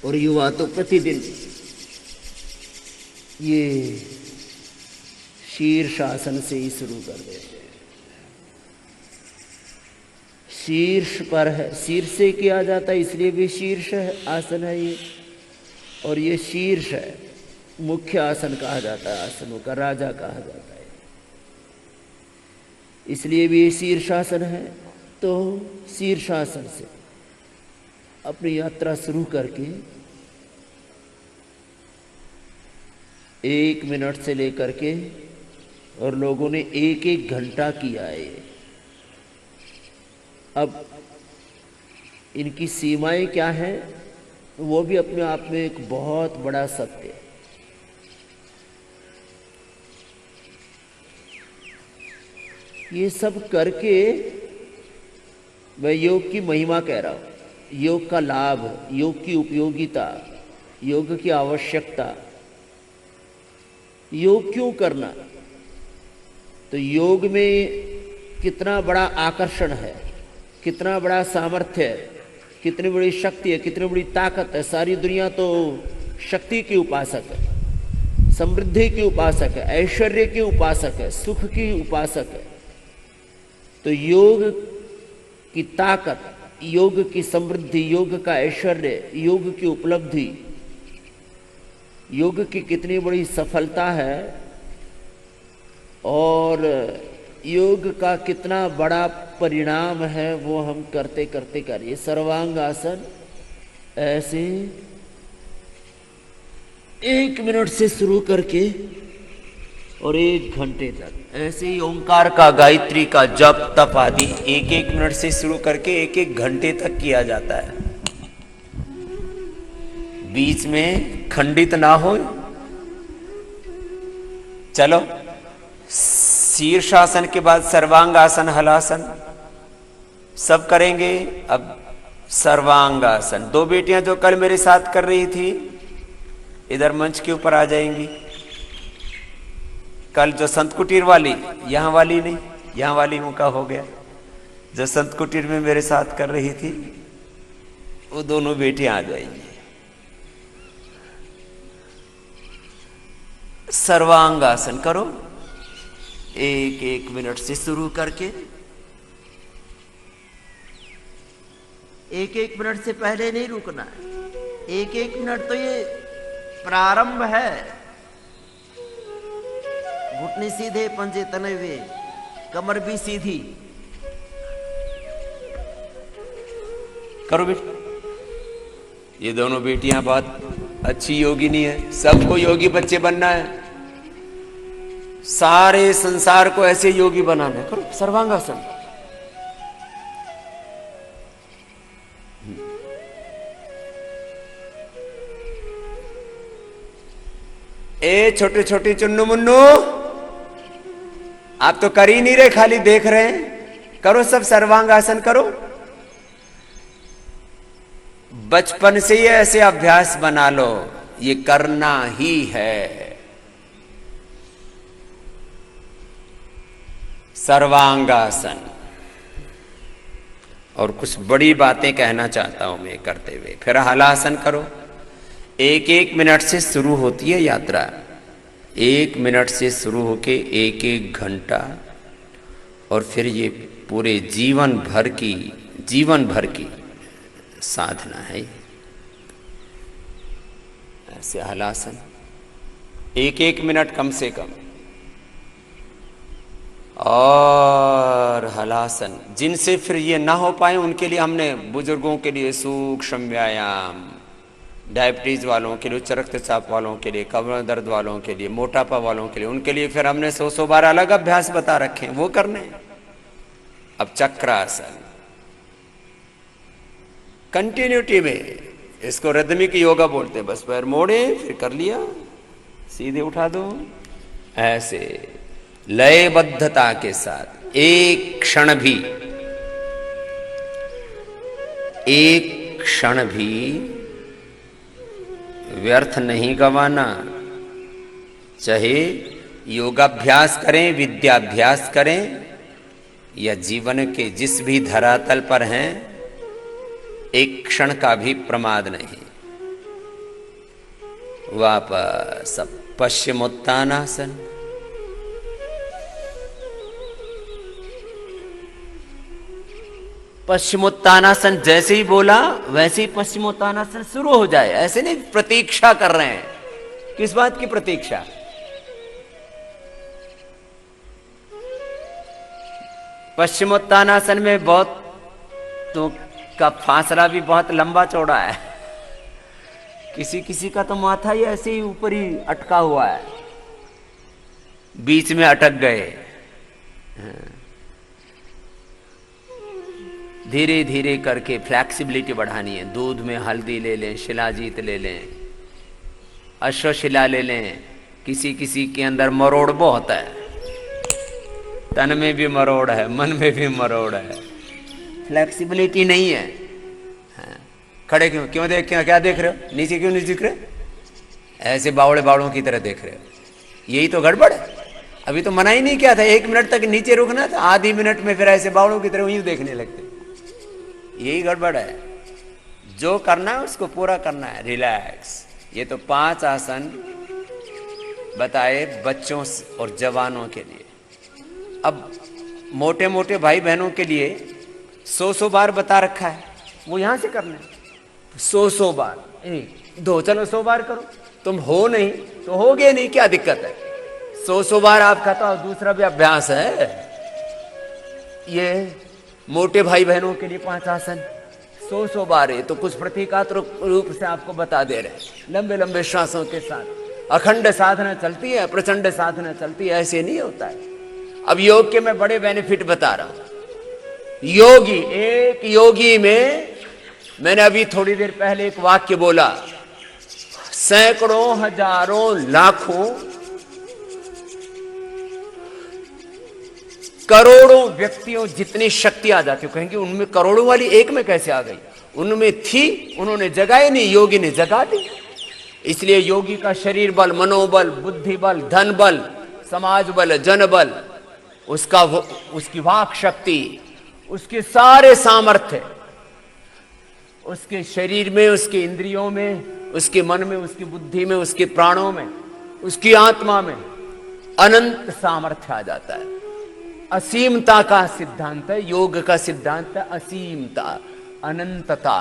और युवा तो प्रतिदिन ये शीर्षासन से ही शुरू कर देते हैं। शीर्ष पर है, शीर्ष से किया जाता है इसलिए भी शीर्ष आसन है ये, और ये शीर्ष है, मुख्य आसन कहा जाता है, आसनों का राजा कहा जाता है, इसलिए भी ये शीर्षासन है। तो शीर्षासन से अपनी यात्रा शुरू करके 1 मिनट से लेकर के, और लोगों ने 1-1 घंटा किया है ये। अब इनकी सीमाएं क्या हैं, वो भी अपने आप में एक बहुत बड़ा सत्य है। ये सब करके मैं योग की महिमा कह रहा हूं, योग का लाभ, योग की उपयोगिता, योग की आवश्यकता। योग क्यों करना, तो योग में कितना बड़ा आकर्षण है, कितना बड़ा सामर्थ्य है, कितनी बड़ी शक्ति है, कितनी बड़ी ताकत है। सारी दुनिया तो शक्ति की उपासक है, समृद्धि की उपासक है, ऐश्वर्य की उपासक है, सुख की उपासक है। तो योग की ताकत, योग की समृद्धि, योग का ऐश्वर्य, योग की उपलब्धि, योग की कितनी बड़ी सफलता है, और योग का कितना बड़ा परिणाम है, वो हम करते करते करिए। सर्वांग आसन ऐसे 1 मिनट से शुरू करके और 1 घंटे तक, ऐसे ही ओंकार का, गायत्री का जप तप आदि 1-1 मिनट से शुरू करके 1-1 घंटे तक किया जाता है। बीच में खंडित ना हो। चलो, शीर्षासन के बाद सर्वांग आसन, हलासन सब करेंगे। अब सर्वांग आसन, 2 बेटियां जो कल मेरे साथ कर रही थी इधर मंच के ऊपर आ जाएंगी। कल जो संत कुटीर वाली, यहां वाली नहीं, यहां वाली उनका हो गया, जो संत कुटीर में मेरे साथ कर रही थी वो दोनों बेटियां आ जाएंगी। सर्वांग आसन करो 1-1 मिनट से शुरू करके। 1-1 मिनट से पहले नहीं रुकना है। 1-1 मिनट तो ये प्रारंभ है। घुटने सीधे, पंजे तने हुए, कमर भी सीधी करो बेटी। ये दोनों बेटियां बहुत अच्छी योगिनी है। सबको योगी बच्चे बनना है, सारे संसार को ऐसे योगी बनाना है। करो सर्वांगासन। ए छोटे छोटे चुन्नू मुन्नू, आप तो कर ही नहीं रहे, खाली देख रहे हैं। करो सब सर्वांगासन करो। बचपन से ही ऐसे अभ्यास बना लो, ये करना ही है। सर्वांगासन। और कुछ बड़ी बातें कहना चाहता हूं मैं करते हुए। फिर हलासन करो। 1-1 मिनट से शुरू होती है यात्रा। 1 मिनट से शुरू होके 1-1 घंटा, और फिर ये पूरे जीवन भर की साधना है। ऐसे हलासन 1-1 मिनट कम से कम। और हलासन जिनसे फिर ये ना हो पाए उनके लिए हमने बुजुर्गों के लिए सूक्ष्म व्यायाम, डायबिटीज वालों के लिए, उच्च रक्तचाप वालों के लिए, कमर दर्द वालों के लिए, मोटापा वालों के लिए, उनके लिए फिर हमने 100 बार अलग अभ्यास बता रखे हैं, वो करने। अब चक्रासन कंटिन्यूटी में, इसको रिदमिक योगा बोलते हैं। बस पैर मोड़े, फिर कर लिया, सीधे उठा दो, ऐसे लयबद्धता के साथ। एक क्षण भी व्यर्थ नहीं गंवाना। चाहे योगाभ्यास करें, विद्याभ्यास करें, या जीवन के जिस भी धरातल पर हैं, एक क्षण का भी प्रमाद नहीं। वापस अब पश्चिमोत्तानासन। पश्चिमोत्तानासन जैसे ही बोला वैसे ही पश्चिमोत्तानासन शुरू हो जाए, ऐसे नहीं प्रतीक्षा कर रहे हैं। किस बात की प्रतीक्षा? पश्चिमोत्तानासन में बहुत तो का फासला भी बहुत लंबा चौड़ा है। किसी किसी का तो माथा ही ऐसे ही ऊपर ही अटका हुआ है, बीच में अटक गए। धीरे धीरे करके फ्लैक्सिबिलिटी बढ़ानी है। दूध में हल्दी ले लें, शिलाजीत ले लें, अश्वशिला ले लें। किसी किसी के अंदर मरोड़ बहुत है, तन में भी मरोड़ है, मन में भी मरोड़ है, फ्लैक्सिबिलिटी नहीं है। खड़े क्यों क्यों देख क्या देख रहे हो? नीचे क्यों नहीं दिख रहे? ऐसे बावड़े बावड़ों की तरह देख रहे हो। यही तो गड़बड़ है। अभी तो मना ही नहीं किया था 1 मिनट तक नीचे रुकना था, आधी मिनट में फिर ऐसे बावड़ों की तरह यूं देखने लगते। यही गड़बड़ है। जो करना है उसको पूरा करना है, रिलैक्स। ये तो 5 आसन बताए बच्चों और जवानों के लिए। अब मोटे मोटे भाई बहनों के लिए 100 बार बता रखा है, वो यहां से करना है 100 बार। 1 2 चलो 100 बार करो। तुम हो नहीं तो होगे नहीं, क्या दिक्कत है? 100 बार आपका तो दूसरा भी अभ्यास है। ये मोटे भाई बहनों के लिए 5 आसन 100 बार है, तो कुछ प्रतीकात्मक रूप से आपको बता दे रहे हैं। लंबे लंबे श्वासों के साथ अखंड साधना चलती है, प्रचंड साधना चलती है, ऐसे नहीं होता है। अब योग के मैं बड़े बेनिफिट बता रहा हूं। योगी, एक योगी में मैंने अभी थोड़ी देर पहले एक वाक्य बोला, सैकड़ों हजारों लाखों करोड़ों व्यक्तियों जितनी शक्ति आ जाती है, कहेंगे उनमें करोड़ों वाली एक में कैसे आ गई? उनमें थी, उन्होंने जगाई नहीं, योगी ने जगा दी। इसलिए योगी का शरीर बल, मनोबल, बुद्धि बल, धन बल, समाज बल, जन बल, उसकी वाक शक्ति, उसके सारे सामर्थ्य उसके शरीर में, उसके इंद्रियों में, उसके मन में, उसकी बुद्धि में, उसके प्राणों में, उसकी आत्मा में अनंत सामर्थ्य आ जाता है। असीमता का सिद्धांत है योग का सिद्धांत है, असीमता, अनंतता,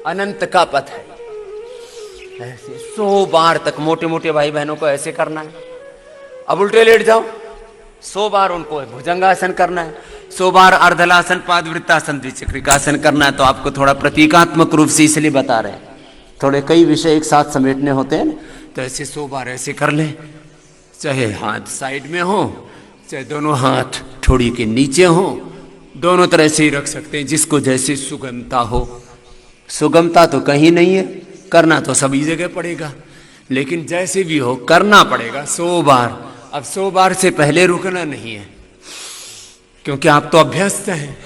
अनंत का पथ है। ऐसे 100 बार तक मोटे मोटे भाई बहनों को ऐसे करना है। अब उल्टे लेट जाओ, 100 बार उनको भुजंगासन करना है, 100 बार अर्धलासन, पादवृत्तासन, द्विचक्रिकासन करना है। तो आपको थोड़ा प्रतीकात्मक रूप से इसलिए बता रहे हैं, थोड़े कई विषय एक साथ समेटने होते हैं, तो ऐसे 100 बार ऐसे कर ले। चाहे हाथ साइड में हो, चाहे दोनों हाथ ठोड़ी के नीचे हो, दोनों तरह से ही रख सकते हैं, जिसको जैसे सुगमता हो। सुगमता तो कहीं नहीं है, करना तो सभी जगह पड़ेगा, लेकिन जैसे भी हो करना पड़ेगा 100 बार। अब 100 बार से पहले रुकना नहीं है, क्योंकि आप तो अभ्यस्त हैं।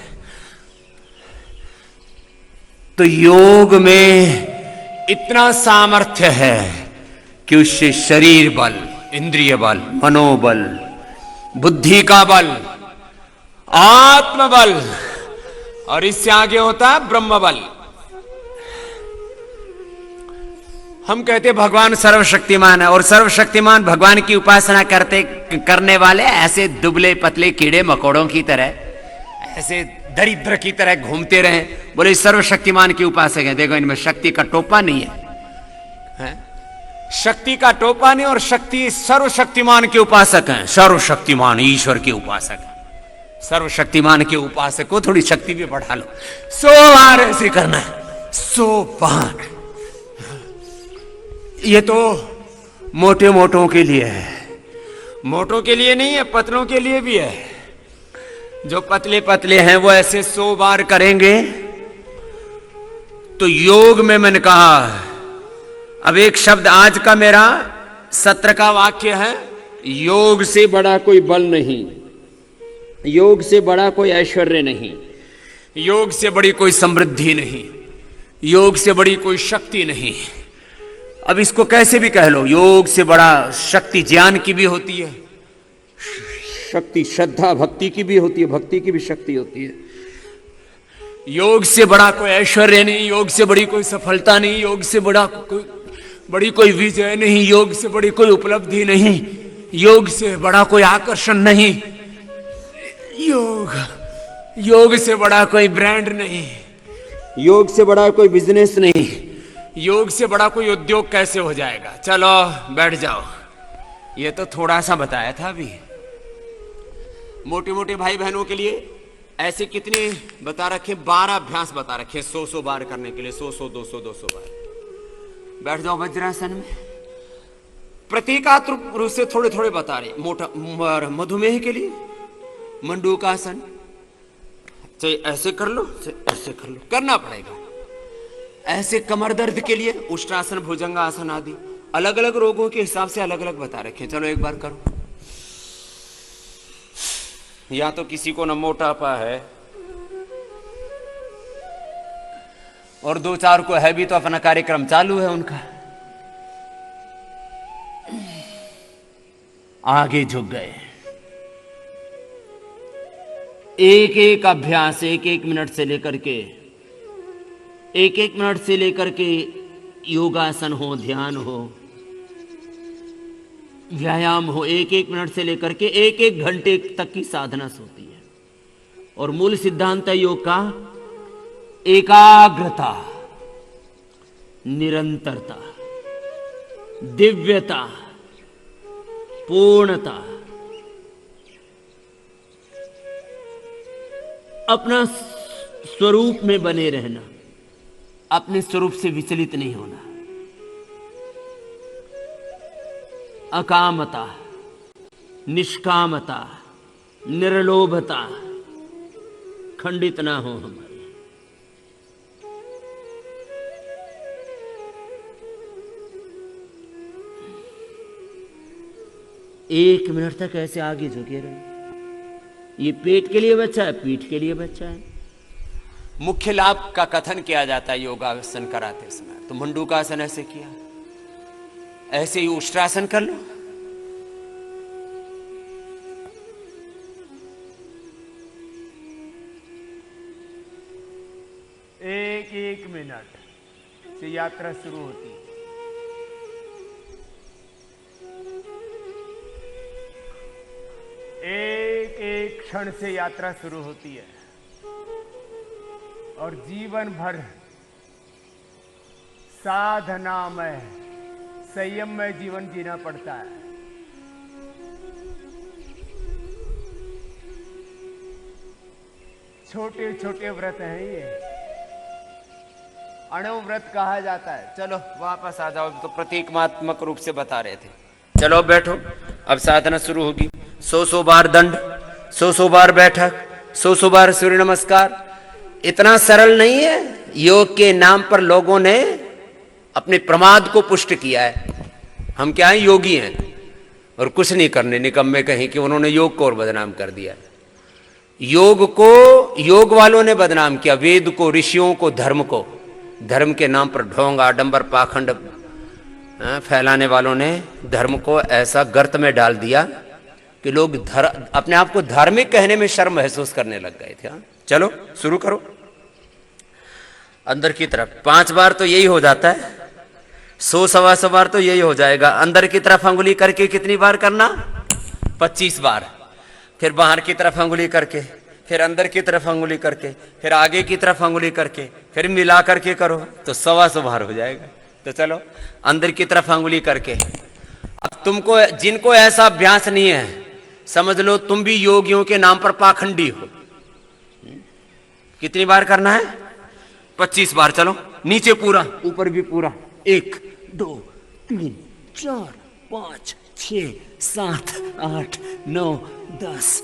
तो योग में इतना सामर्थ्य है कि उससे शरीर बल, इंद्रिय बल, मनोबल, बुद्धि का बल, आत्मबल, और इससे आगे होता है ब्रह्म बल। हम कहते भगवान सर्वशक्तिमान है, और सर्वशक्तिमान भगवान की उपासना करने वाले ऐसे दुबले पतले कीड़े मकोड़ों की तरह, ऐसे दरिद्र की तरह घूमते रहे, बोले सर्वशक्तिमान की उपासक है। देखो इनमें शक्ति का टोपा नहीं है, शक्ति का टोपा नहीं, और शक्ति सर्वशक्तिमान के उपासक हैं। सर्वशक्तिमान ईश्वर के उपासक है। सर्वशक्तिमान के उपासक को थोड़ी शक्ति भी बढ़ा लो। 100 बार ऐसे करना है, 100 बार। ये तो मोटे मोटों के लिए है, मोटों के लिए नहीं है, पतलों के लिए भी है। जो पतले पतले हैं वो ऐसे 100 बार करेंगे। तो योग में मैंने कहा, अब एक शब्द आज का मेरा सत्र का वाक्य है, योग से बड़ा कोई बल नहीं, योग से बड़ा कोई ऐश्वर्य नहीं, योग से बड़ी कोई समृद्धि नहीं, योग से बड़ी कोई शक्ति नहीं। अब इसको कैसे भी कह लो, योग से बड़ा शक्ति ज्ञान की भी होती है, शक्ति श्रद्धा भक्ति की भी होती है, भक्ति की भी शक्ति होती है। योग से बड़ा कोई ऐश्वर्य नहीं, योग से बड़ी कोई सफलता नहीं, योग से बड़ी कोई विजय नहीं, योग से बड़ी कोई उपलब्धि नहीं, योग से बड़ा कोई आकर्षण नहीं, योग से बड़ा कोई ब्रांड नहीं, योग से बड़ा कोई बिजनेस नहीं, योग से बड़ा कोई उद्योग कैसे हो जाएगा। चलो बैठ जाओ। ये तो थोड़ा सा बताया था अभी। मोटे मोटे भाई बहनों के लिए ऐसे कितने बता रखे, 12 अभ्यास बता रखे 100 बार करने के लिए, 100 200 बार। बैठ जाओ वज्रासन में। प्रतीकात्मक रूप से थोड़े थोड़े बता रहे। मोटा मधुमेह के लिए मंडूकासन, चाहे ऐसे कर लो चाहे ऐसे कर लो, करना पड़ेगा। ऐसे कमर दर्द के लिए उष्ट्रासन, भुजंगासन आदि अलग अलग रोगों के हिसाब से अलग अलग बता रखे। चलो एक बार करो। या तो किसी को न मोटापा है और 2-4 को है भी, तो अपना कार्यक्रम चालू है उनका। आगे झुक गए। एक एक अभ्यास 1-1 मिनट से लेकर के 1-1 मिनट से लेकर के योगासन हो, ध्यान हो, व्यायाम हो, 1-1 मिनट से लेकर के 1-1 घंटे तक की साधना होती है। और मूल सिद्धांत है योग का एकाग्रता, निरंतरता, दिव्यता, पूर्णता, अपना स्वरूप में बने रहना, अपने स्वरूप से विचलित नहीं होना, अकामता, निष्कामता, निर्लोभता खंडित ना हो हमारी। एक मिनट तक ऐसे आगे झुके रहे। ये पेट के लिए बच्चा है, पीठ के लिए बच्चा है। मुख्य लाभ का कथन किया जाता है योगासन कराते समय। तो मंडूकासन ऐसे किया, ऐसे ही उष्ट्रासन कर लो। एक मिनट से यात्रा शुरू होती है। एक क्षण से यात्रा शुरू होती है और जीवन भर साधना में, संयम में जीवन जीना पड़ता है। छोटे छोटे व्रत हैं ये, अणुव्रत कहा जाता है। चलो वापस आ जाओ, तो प्रतीकात्मक रूप से बता रहे थे। चलो बैठो, अब साधना शुरू होगी। 100 बार दंड, 100 बार बैठक, 100 बार सूर्य नमस्कार। इतना सरल नहीं है। योग के नाम पर लोगों ने अपने प्रमाद को पुष्ट किया है। हम क्या हैं, योगी हैं और कुछ नहीं करने, निकम्मे कहीं कि उन्होंने योग को और बदनाम कर दिया। योग को योग वालों ने बदनाम किया, वेद को, ऋषियों को, धर्म को। धर्म के नाम पर ढोंग, आडंबर, पाखंड फैलाने वालों ने धर्म को ऐसा गर्त में डाल दिया कि लोग अपने आप को धार्मिक कहने में शर्म महसूस करने लग गए थे। चलो शुरू करो। अंदर की तरफ 5 बार तो यही हो जाता है, 100-125 बार तो यही हो जाएगा। अंदर की तरफ अंगुली करके कितनी बार करना? 25 बार। फिर बाहर की तरफ अंगुली करके, फिर अंदर की तरफ अंगुली करके, फिर आगे की तरफ अंगुली करके, फिर मिला करके करो तो 125 बार हो जाएगा। तो चलो अंदर की तरफ अंगुली करके। अब तुमको, जिनको ऐसा अभ्यास नहीं है, समझ लो तुम भी योगियों के नाम पर पाखंडी हो। कितनी बार करना है? 25 बार। चलो नीचे पूरा, ऊपर भी पूरा। 1 2 3 4 5 6 7 8 9 10।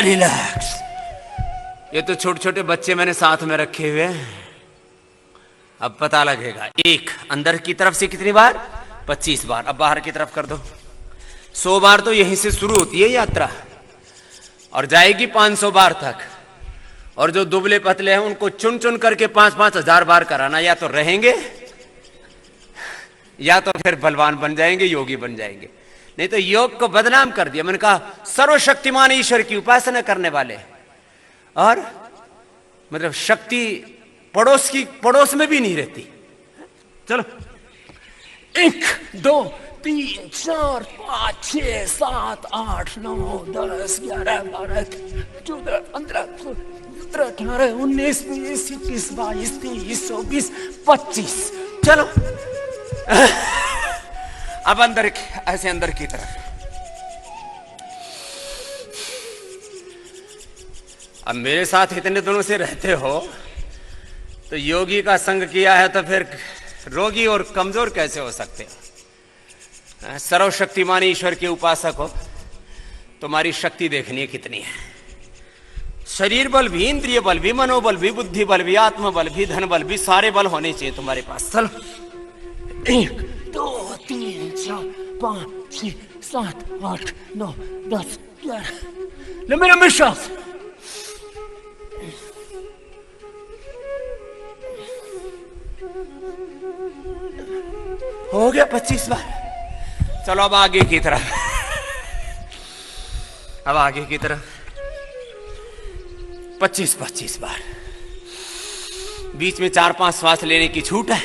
रिलैक्स। ये तो छोटे छोटे बच्चे मैंने साथ में रखे हुए हैं, अब पता लगेगा। 1 अंदर की तरफ से कितनी बार? 25 बार। अब बाहर की तरफ कर दो। 100 बार तो यहीं से शुरू होती है यात्रा और जाएगी 500 बार तक। और जो दुबले पतले हैं उनको चुन चुन करके 5-5 हजार बार कराना, या तो रहेंगे या तो फिर बलवान बन जाएंगे, योगी बन जाएंगे। नहीं तो योग को बदनाम कर दिया। मैंने कहा सर्वशक्तिमान ईश्वर की उपासना करने वाले, और मतलब शक्ति पड़ोस में भी नहीं रहती। चलो 1 2 3 4 5 6 7 8 9 10 11 12 14 15 17 18 19 20 21 22 23 24 25। चलो अब अंदर, ऐसे अंदर की तरफ। अब मेरे साथ इतने दिनों से रहते हो तो योगी का संग किया है, तो फिर रोगी और कमजोर कैसे हो सकते हो? सर्वशक्तिमान ईश्वर के उपासक हो, तुम्हारी शक्ति देखनी है कितनी है। शरीर बल भी, इंद्रिय बल भी, मनोबल भी, बुद्धि बल भी, आत्म बल भी, धन बल भी, सारे बल होने चाहिए तुम्हारे पास। चलो 1 2 3 4 5 6 7 8 9 10 11। लंबे लंबे श्वास। हो गया 25 बार। चलो अब आगे की तरफ, अब आगे की तरफ 25 बार। बीच में 4-5 श्वास लेने की छूट है,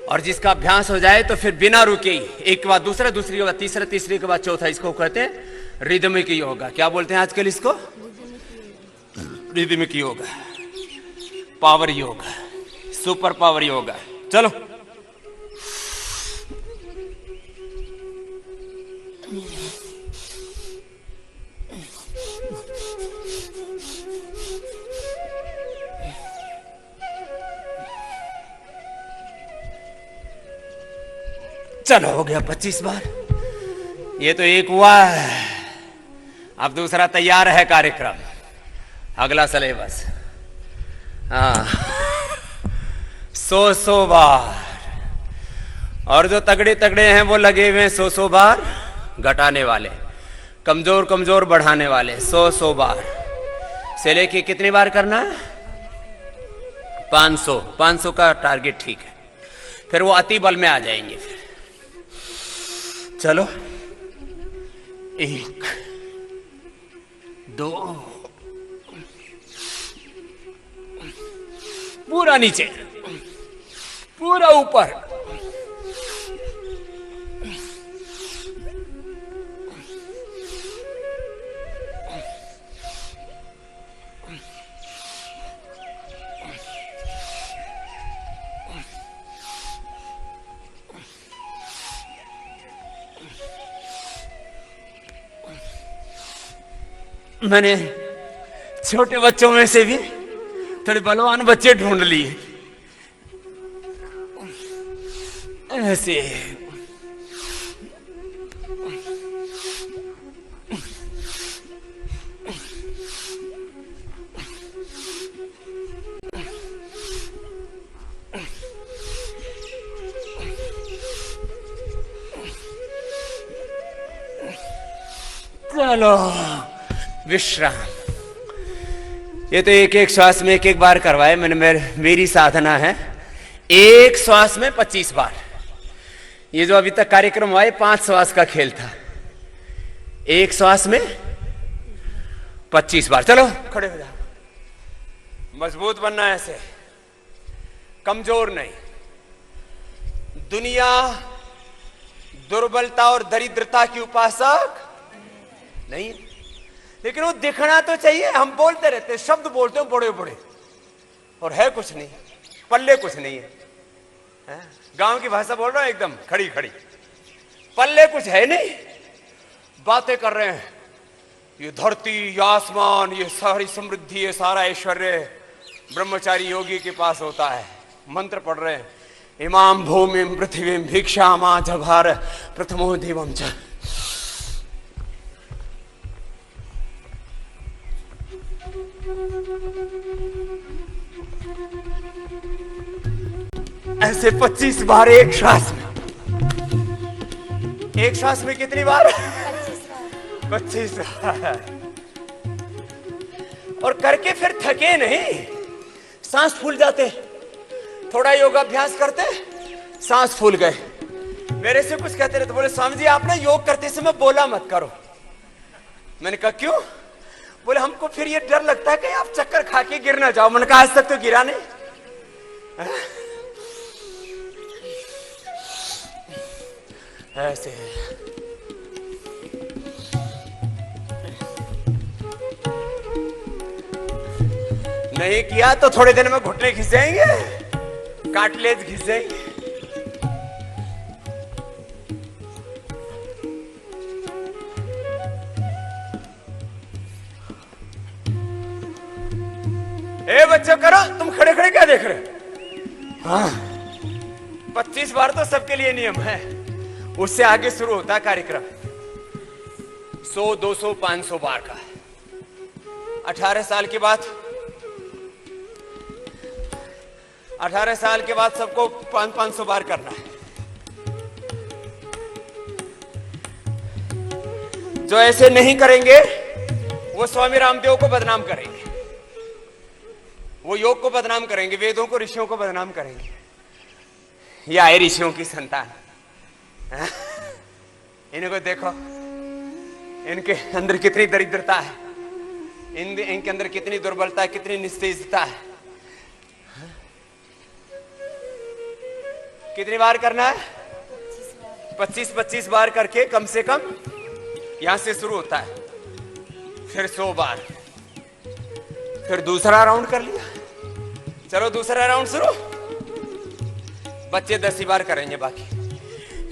और जिसका अभ्यास हो जाए तो फिर बिना रुके ही एक के बाद दूसरा, दूसरी के बाद तीसरा, तीसरी के बाद चौथा, इसको कहते हैं रिदमिक योगा। क्या बोलते हैं आजकल इसको? Rhythmic yoga, power yoga, super power yoga. चलो चलो हो गया 25 बार। ये तो एक हुआ, अब दूसरा तैयार है कार्यक्रम, अगला सिलेबस। हाँ 100 बार। और जो तगड़े तगड़े हैं वो लगे हुए हैं 100 बार घटाने वाले, कमजोर कमजोर बढ़ाने वाले। 100 बार से लेके कितनी बार करना है? 500 का टारगेट ठीक है, फिर वो अति बल में आ जाएंगे। फिर चलो 1 2, पूरा नीचे, पूरा ऊपर, मैंने छोटे बच्चों में से भी थोड़े बलवान बच्चे ढूंढ लिए ऐसे। चलो विश्राम। ये तो एक एक श्वास में एक एक बार करवाए मैंने। मेरी साधना है एक श्वास में 25 बार। ये जो अभी तक कार्यक्रम हुआ है 5 श्वास का खेल था, एक श्वास में 25 बार। चलो खड़े हो जाओ। मजबूत बनना है, ऐसे कमजोर नहीं। दुनिया दुर्बलता और दरिद्रता की उपासक नहीं, लेकिन वो दिखना तो चाहिए। हम बोलते रहते, शब्द बोलते हैं बड़े बड़े, और है कुछ नहीं, पल्ले कुछ नहीं है। गांव की भाषा बोल रहा हूं, एकदम खड़ी खड़ी, पल्ले कुछ है नहीं। बातें कर रहे हैं, ये धरती, ये आसमान, ये सारी समृद्धि, ये सारा ऐश्वर्य ब्रह्मचारी योगी के पास होता है। मंत्र पढ़ रहे हैं, इमाम भूमि पृथ्वी भिक्षा मा जभार प्रथमो देवम च। ऐसे 25 बार एक श्वास में। एक श्वास में कितनी बार? 25 बार। और करके फिर थके नहीं, सांस फूल जाते। थोड़ा योगाभ्यास करते, सांस फूल गए, मेरे से कुछ कहते रहे तो बोले स्वामी जी आप ना योग करते समय बोला मत करो। मैंने कहा क्यों? बोले हमको फिर ये डर लगता है कि आप चक्कर खा के गिर ना जाओ। मैंने कहा आज तक तो गिरा नहीं। ऐसे नहीं किया तो थोड़े दिन में घुटने घिस जाएंगे, कार्टिलेज घिस जाएंगे। ए बच्चों करो, तुम खड़े खड़े क्या देख रहे हो? हाँ 25 बार तो सबके लिए नियम है, उससे आगे शुरू होता है कार्यक्रम 100, 200, 500 बार का। 18 साल के बाद 18 साल के बाद सबको 500 बार करना है। जो ऐसे नहीं करेंगे वो स्वामी रामदेव को बदनाम करेंगे, वो योग को बदनाम करेंगे, वेदों को, ऋषियों को बदनाम करेंगे। ये आए ऋषियों की संतान। इनको देखो, इनके अंदर कितनी दरिद्रता है, इनके अंदर कितनी दुर्बलता है, कितनी निस्तेजता है। कितनी बार करना है? 25-25 बार करके कम से कम यहां से शुरू होता है, फिर 100 बार, फिर दूसरा राउंड कर लिया। चलो दूसरा राउंड शुरू। बच्चे 10 बार करेंगे, बाकी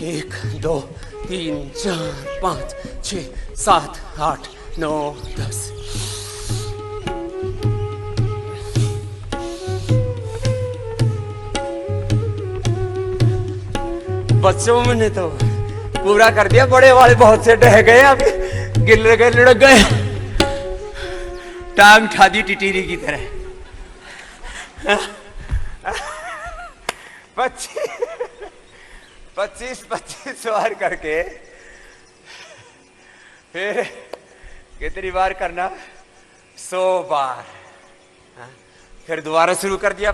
1, 2, 3, 4, 5, 6, 7, 8, 9, 10। बच्चों में ने तो पूरा कर दिया, बड़े वाले बहुत से डह गए, अभी गिर गए, लुढ़क गए, टांग उठा दी टिटीरी की तरह। 25 बार करके फिर कितनी बार करना? 100 बार। फिर दोबारा शुरू कर दिया।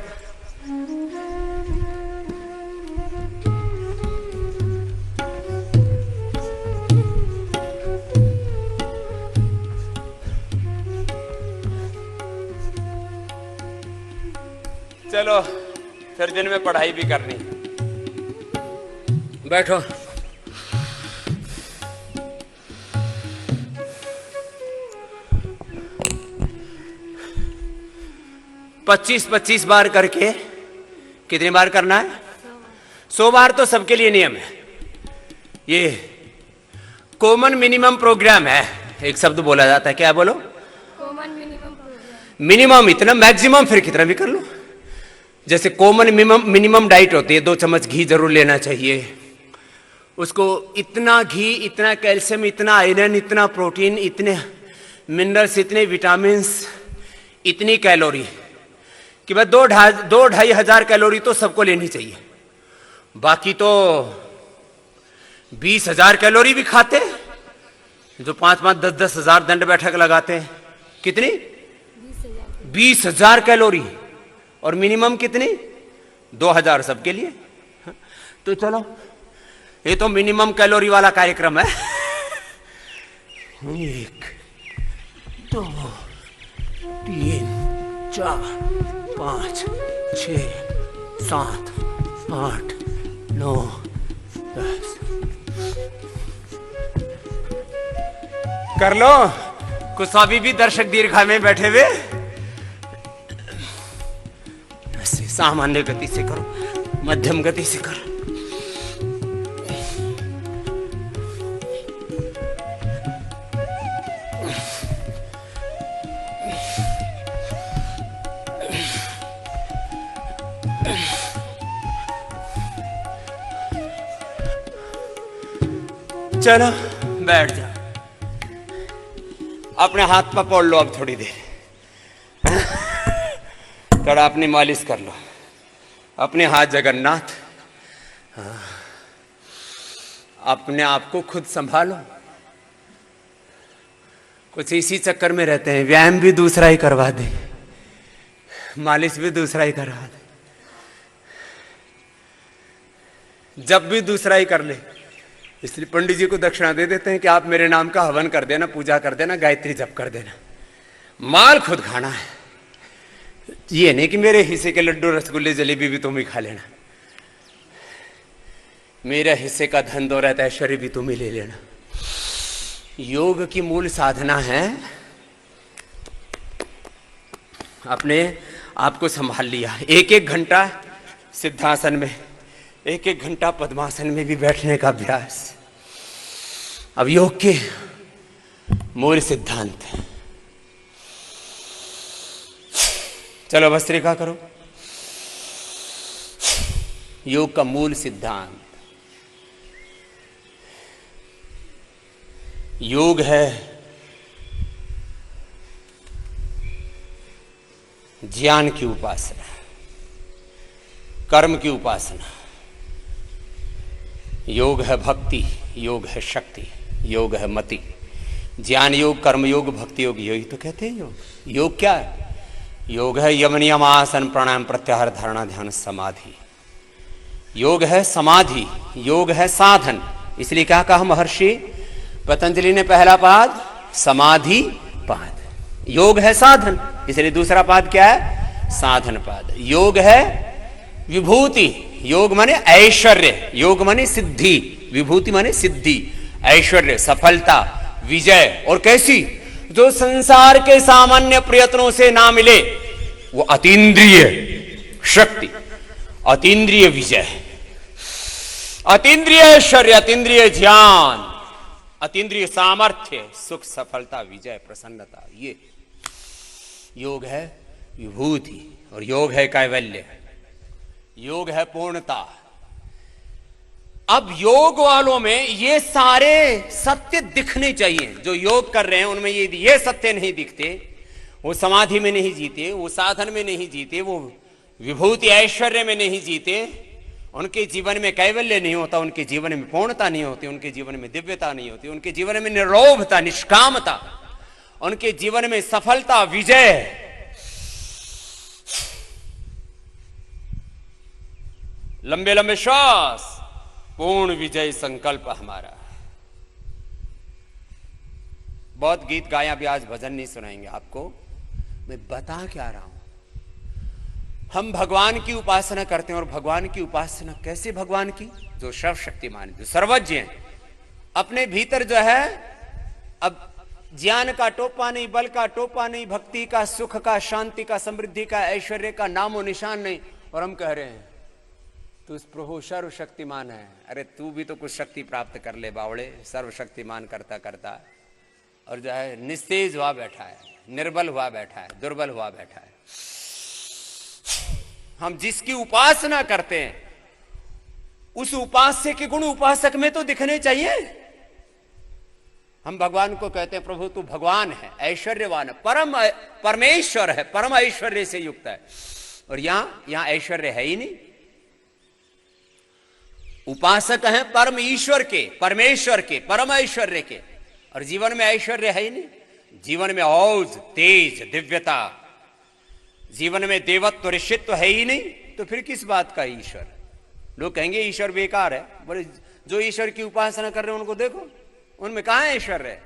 चलो फिर दिन में पढ़ाई भी करनी। बैठो। पच्चीस बार करके कितनी बार करना है? 100 बार तो सबके लिए नियम है। ये कॉमन मिनिमम प्रोग्राम है, एक शब्द बोला जाता है, क्या बोलो? Common minimum programme. मिनिमम इतना, मैक्सिमम फिर कितना भी कर लो। जैसे कॉमन मिनिमम डाइट होती है, 2 चम्मच घी जरूर लेना चाहिए। उसको इतना घी, इतना कैल्शियम, इतना आयरन, इतना प्रोटीन, इतने मिनरल्स, इतने विटामिन्स, इतनी कैलोरी कि बस 2-2.5 हजार कैलोरी तो सबको लेनी चाहिए। बाकी तो 20,000 कैलोरी भी खाते, जो 5-5, 10-10 हजार दंड बैठक लगाते हैं। कितनी? 20,000 कैलोरी। और मिनिमम कितनी? 2,000 सबके लिए। तो चलो, ये तो मिनिमम कैलोरी वाला कार्यक्रम है। 1, 2, 3, 4, 5, 6, 7, 8, 9, 10। कर लो। कुछ अभी भी दर्शक दीर्घा में बैठे हुए, सामान्य गति से करो, मध्यम गति से करो। चलो बैठ जाओ, अपने हाथ पकड़ लो। अब थोड़ी देर थोड़ा अपनी मालिश कर लो, अपने हाथ जगन्नाथ। अपने आप को खुद संभालो। कुछ इसी चक्कर में रहते हैं, व्यायाम भी दूसरा ही करवा दे, मालिश भी दूसरा ही करवा दे। जब भी दूसरा ही कर ले। इसलिए पंडित जी को दक्षिणा दे देते हैं कि आप मेरे नाम का हवन कर देना, पूजा कर देना, गायत्री जप कर देना, माल खुद खाना है। ये नहीं कि मेरे हिस्से के लड्डू रसगुल्ले जलेबी भी तुम ही खा लेना, मेरा हिस्से का धन दौलत ऐश्वर्य भी तुम ही ले लेना। योग की मूल साधना है अपने आपको संभाल लिया, एक एक घंटा सिद्धासन में, एक एक घंटा पद्मासन में भी बैठने का अभ्यास। अब योग के मूल सिद्धांत, चलो भस्त्रिका करो। योग का मूल सिद्धांत, योग है ज्ञान की उपासना, कर्म की उपासना, योग है भक्ति, योग है शक्ति, योग है मति। ज्ञान योग, कर्म योग, भक्ति योग, यही तो कहते हैं योग। योग क्या है? योग है यम नियम आसन प्राणायाम प्रत्याहार धारणा ध्यान समाधि। योग है समाधि, योग है साधन। इसलिए क्या कहा महर्षि पतंजलि ने? पहला पाद समाधि पाद। योग है साधन, इसलिए दूसरा पाद क्या है? साधन पाद। योग है विभूति, योग माने ऐश्वर्य, योग माने सिद्धि, विभूति माने सिद्धि, ऐश्वर्य, सफलता, विजय। और कैसी? जो संसार के सामान्य प्रयत्नों से ना मिले, वो अतीन्द्रिय शक्ति, अतीन्द्रिय विजय, अतीन्द्रिय ऐश्वर्य, अतीन्द्रिय ज्ञान, अतीन्द्रिय सामर्थ्य, सुख, सफलता, विजय, प्रसन्नता। ये योग है विभूति। और योग है कैवल्य, योग है पूर्णता। अब योग वालों में ये सारे सत्य दिखने चाहिए। जो योग कर रहे हैं उनमें ये सत्य नहीं दिखते, वो समाधि में नहीं जीते, वो साधन में नहीं जीते, वो विभूति ऐश्वर्य में नहीं जीते, उनके जीवन में कैवल्य नहीं होता, उनके जीवन में पूर्णता नहीं होती, उनके जीवन में दिव्यता नहीं होती, उनके जीवन में निरोधता, निष्कामता, उनके जीवन में सफलता, विजय। लंबे लंबे श्वास, पूर्ण विजय संकल्प हमारा। बहुत गीत गाया, भी आज भजन नहीं सुनाएंगे आपको। मैं बता क्या रहा हूं, हम भगवान की उपासना करते हैं। और भगवान की उपासना कैसे? भगवान की जो सर्वशक्तिमान, जो सर्वज्ञ है, अपने भीतर जो है अब ज्ञान का टोपा नहीं, बल का टोपा नहीं, भक्ति का, सुख का, शांति का, समृद्धि का, ऐश्वर्य का नामो निशान नहीं। और हम कह रहे हैं तू प्रभु सर्वशक्तिमान है। अरे तू भी तो कुछ शक्ति प्राप्त कर ले बावड़े, सर्वशक्तिमान करता करता। और जो है निस्तेज हुआ बैठा है, निर्बल हुआ बैठा है, दुर्बल हुआ बैठा है। हम जिसकी उपासना करते हैं उस उपास्य के गुण उपासक में तो दिखने चाहिए। हम भगवान को कहते हैं प्रभु तू भगवान है, ऐश्वर्यवान है, परमेश्वर है, परम ऐश्वर्य से युक्त है। और यहां ऐश्वर्य है ही नहीं। उपासक हैं परम ईश्वर के, परमेश्वर के, परम ऐश्वर्य के, और जीवन में ऐश्वर्य है ही नहीं। जीवन में औज, तेज, दिव्यता, जीवन में देवत्व, ऋषित्व है ही नहीं। तो फिर किस बात का ईश्वर? लोग कहेंगे ईश्वर बेकार है। बोले जो ईश्वर की उपासना कर रहे हैं उनको देखो, उनमें कहां ऐश्वर्य है?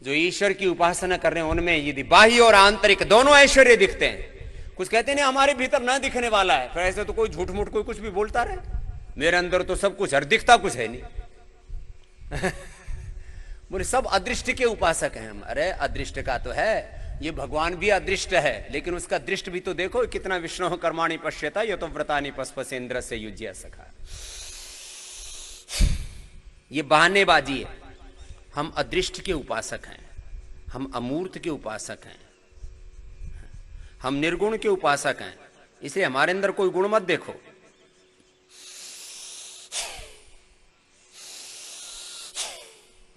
जो ईश्वर की उपासना कर रहे हैं उनमें यदि बाह्य और आंतरिक दोनों ऐश्वर्य दिखते हैं। कुछ कहते नहीं हमारे भीतर ना दिखने वाला है, फिर ऐसे तो कोई झूठ मूठ कोई कुछ भी बोलता रहे, मेरे अंदर तो सब कुछ है, दिखता कुछ है नहीं। बोले सब अदृष्ट के उपासक हैं हम। अरे अदृष्ट का तो है, ये भगवान भी अदृष्ट है, लेकिन उसका दृष्ट भी तो देखो कितना। विष्णु कर्माणि पश्यता ये तो व्रतानि पस्पसेन्द्र से युज्य सखा। ये बहानेबाजी है। हम अदृष्ट के उपासक हैं, हम अमूर्त के उपासक हैं, हम निर्गुण के उपासक हैं। इसलिए हमारे अंदर कोई गुण मत देखो।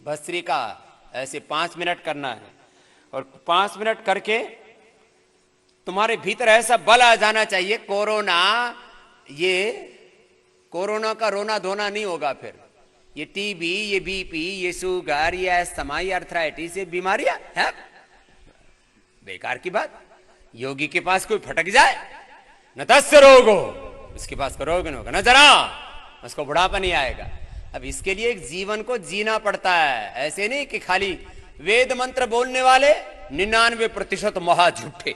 भस्त्रिका ऐसे 5 मिनट करना है, और 5 मिनट करके तुम्हारे भीतर ऐसा बल आ जाना चाहिए। कोरोना का रोना धोना नहीं होगा। फिर ये टीबी, ये बीपी, ये शुगर, ये अस्थमा, ये अर्थराइटिस, ये बीमारियां है बेकार की बात। योगी के पास कोई फटक जाए न तस्य रोगो, उसके पास रोग नहीं होगा। न जरा उसको बुढ़ापा नहीं आएगा। अब इसके लिए एक जीवन को जीना पड़ता है, ऐसे नहीं कि खाली वेद मंत्र बोलने वाले 99% महा झूठे,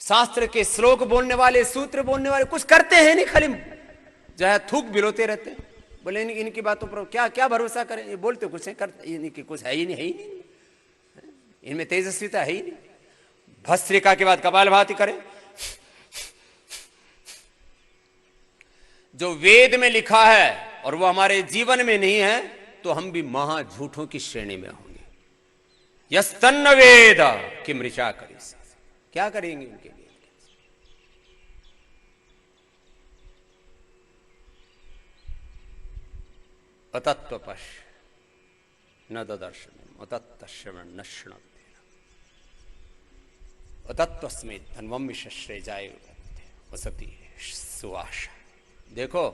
शास्त्र के श्लोक बोलने वाले, सूत्र बोलने वाले कुछ करते हैं नहीं, खाली जो है थूक बिलोते रहते हैं। बोले इनकी बातों पर क्या क्या भरोसा करें, ये बोलते कुछ है, करते इनकी कुछ है ही नहीं, है ही नहीं, इनमें तेजस्विता है ही नहीं। भस्त्रिका के बाद कपालभाति करें। जो वेद में लिखा है और वो हमारे जीवन में नहीं है तो हम भी महा झूठों की श्रेणी में होंगे। यस्तन्न वेद किम ऋचा करी, क्या करेंगे उनके लिए। अतत्वपश न ददर्शन अतत्वश्रवण न श्रृणते अतत्वस्मेत धन्वम श्रेजाय वसति सुवाशा। देखो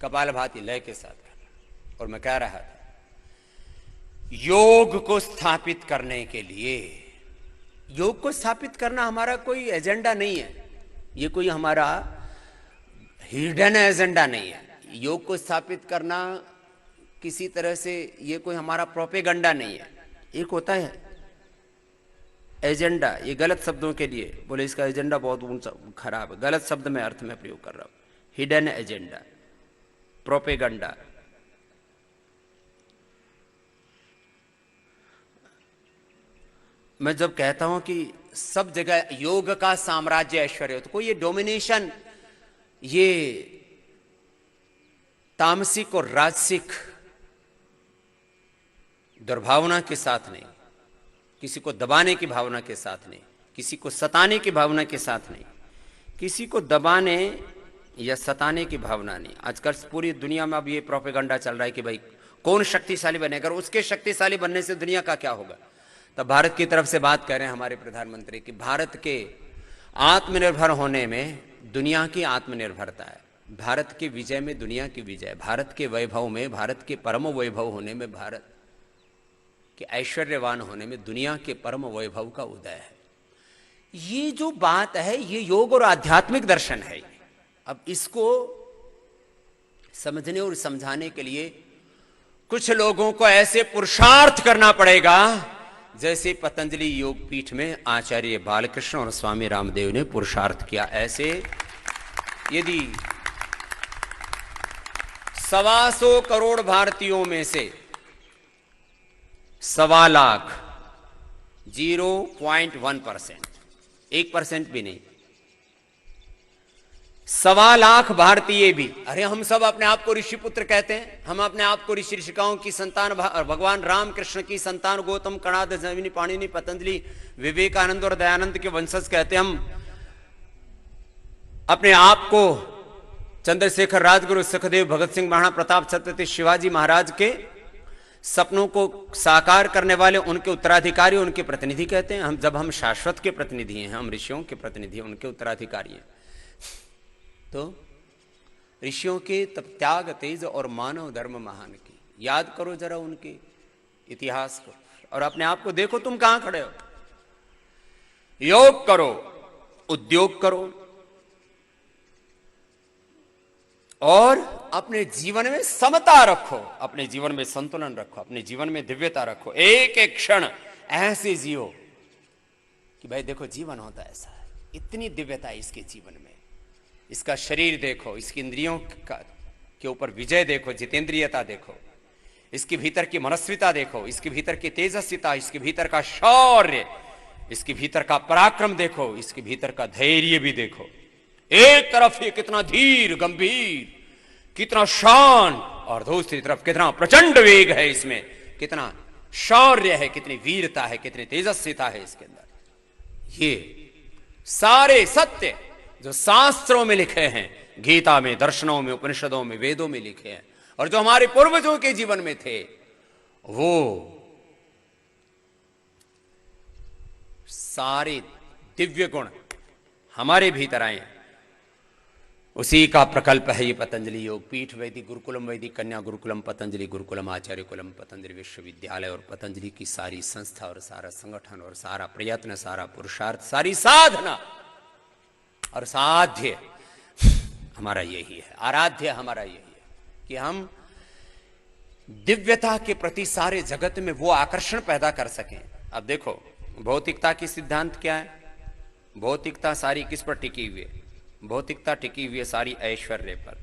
कपालभाति लय के साथ करना। और मैं कह रहा था योग को स्थापित करने के लिए, योग को स्थापित करना हमारा कोई एजेंडा नहीं है, ये कोई हमारा हिडन एजेंडा नहीं है। योग को स्थापित करना किसी तरह से ये कोई हमारा प्रोपेगंडा नहीं है। एक होता है एजेंडा, ये गलत शब्दों के लिए बोले इसका एजेंडा बहुत ऊंचा खराब है, गलत शब्द में अर्थ में प्रयोग कर रहा हूं। Hidden agenda, propaganda. मैं जब कहता हूं कि सब जगह योग का साम्राज्य ऐश्वर्य, तो कोई ये डोमिनेशन, ये तामसिक और राजसिक दुर्भावना के साथ नहीं, किसी को दबाने की भावना के साथ नहीं, किसी को सताने की भावना के साथ नहीं, किसी को दबाने या सताने की भावना नहीं। आजकल पूरी दुनिया में अब ये प्रोपेगंडा चल रहा है कि भाई कौन शक्तिशाली बनेगा, उसके शक्तिशाली बनने से दुनिया का क्या होगा। तब भारत की तरफ से बात कर रहे हैं हमारे प्रधानमंत्री कि भारत के आत्मनिर्भर होने में दुनिया की आत्मनिर्भरता है, भारत के विजय में दुनिया की विजय, भारत के वैभव में, भारत के परम वैभव होने में, भारत के ऐश्वर्यवान होने में दुनिया के परम वैभव का उदय है। ये जो बात है ये योग और आध्यात्मिक दर्शन है। अब इसको समझने और समझाने के लिए कुछ लोगों को ऐसे पुरुषार्थ करना पड़ेगा जैसे पतंजलि योग पीठ में आचार्य बालकृष्ण और स्वामी रामदेव ने पुरुषार्थ किया। ऐसे यदि 125 करोड़ भारतीयों में से 1.25 लाख 0.1%, 1% भी नहीं, 1.25 लाख भारतीय भी, अरे हम सब अपने आप को ऋषि पुत्र कहते हैं, हम अपने आप को ऋषि ऋषिकाओं की संतान, भगवान राम कृष्ण की संतान, गौतम, कणाद, जैमिनी, पाणिनि, पतंजलि, विवेकानंद और दयानंद के वंशज कहते हैं। हम अपने आप को चंद्रशेखर, राजगुरु, सुखदेव, भगत सिंह, महाराणा प्रताप, छत्रपति शिवाजी महाराज के सपनों को साकार करने वाले, उनके उत्तराधिकारी, उनके प्रतिनिधि कहते हैं। हम शाश्वत के प्रतिनिधि हैं, हम ऋषियों के प्रतिनिधि हैं, उनके उत्तराधिकारी हैं। तो ऋषियों के तब त्याग, तेज और मानव धर्म महान की याद करो जरा उनके इतिहास को, और अपने आप को देखो तुम कहां खड़े हो। योग करो, उद्योग करो, और अपने जीवन में समता रखो, अपने जीवन में संतुलन रखो, अपने जीवन में दिव्यता रखो। एक एक क्षण ऐसे जियो कि भाई देखो जीवन होता ऐसा है, इतनी दिव्यता है इसके जीवन में। इसका शरीर देखो, इसकी इंद्रियों के ऊपर विजय देखो, जितेंद्रियता देखो, इसके भीतर की मनस्विता देखो, इसके भीतर की तेजस्विता, इसके भीतर का शौर्य, इसके भीतर का पराक्रम देखो, इसके भीतर का धैर्य भी देखो। एक तरफ ये कितना धीर गंभीर, कितना शान, और दूसरी तरफ कितना प्रचंड वेग है इसमें, कितना शौर्य है, कितनी वीरता है, कितनी तेजस्विता है इसके अंदर। ये सारे सत्य जो शास्त्रों में लिखे हैं, गीता में, दर्शनों में, उपनिषदों में, वेदों में लिखे हैं, और जो हमारे पूर्वजों के जीवन में थे, वो सारे दिव्य गुण हमारे भीतर आए। उसी का प्रकल्प है ये पतंजलि योग पीठ, वैदिक गुरुकुलम, वैदिक कन्या गुरुकुलम, पतंजलि गुरुकुलम, आचार्य कुलम, पतंजलि विश्वविद्यालय, और पतंजलि की सारी संस्था और सारा संगठन और सारा प्रयत्न, सारा पुरुषार्थ, सारी साधना और साध्य हमारा यही है, आराध्य हमारा यही है कि हम दिव्यता के प्रति सारे जगत में वो आकर्षण पैदा कर सकें। अब देखो भौतिकता की सिद्धांत क्या है? भौतिकता सारी किस पर टिकी हुई है? भौतिकता टिकी हुई है सारी ऐश्वर्य पर,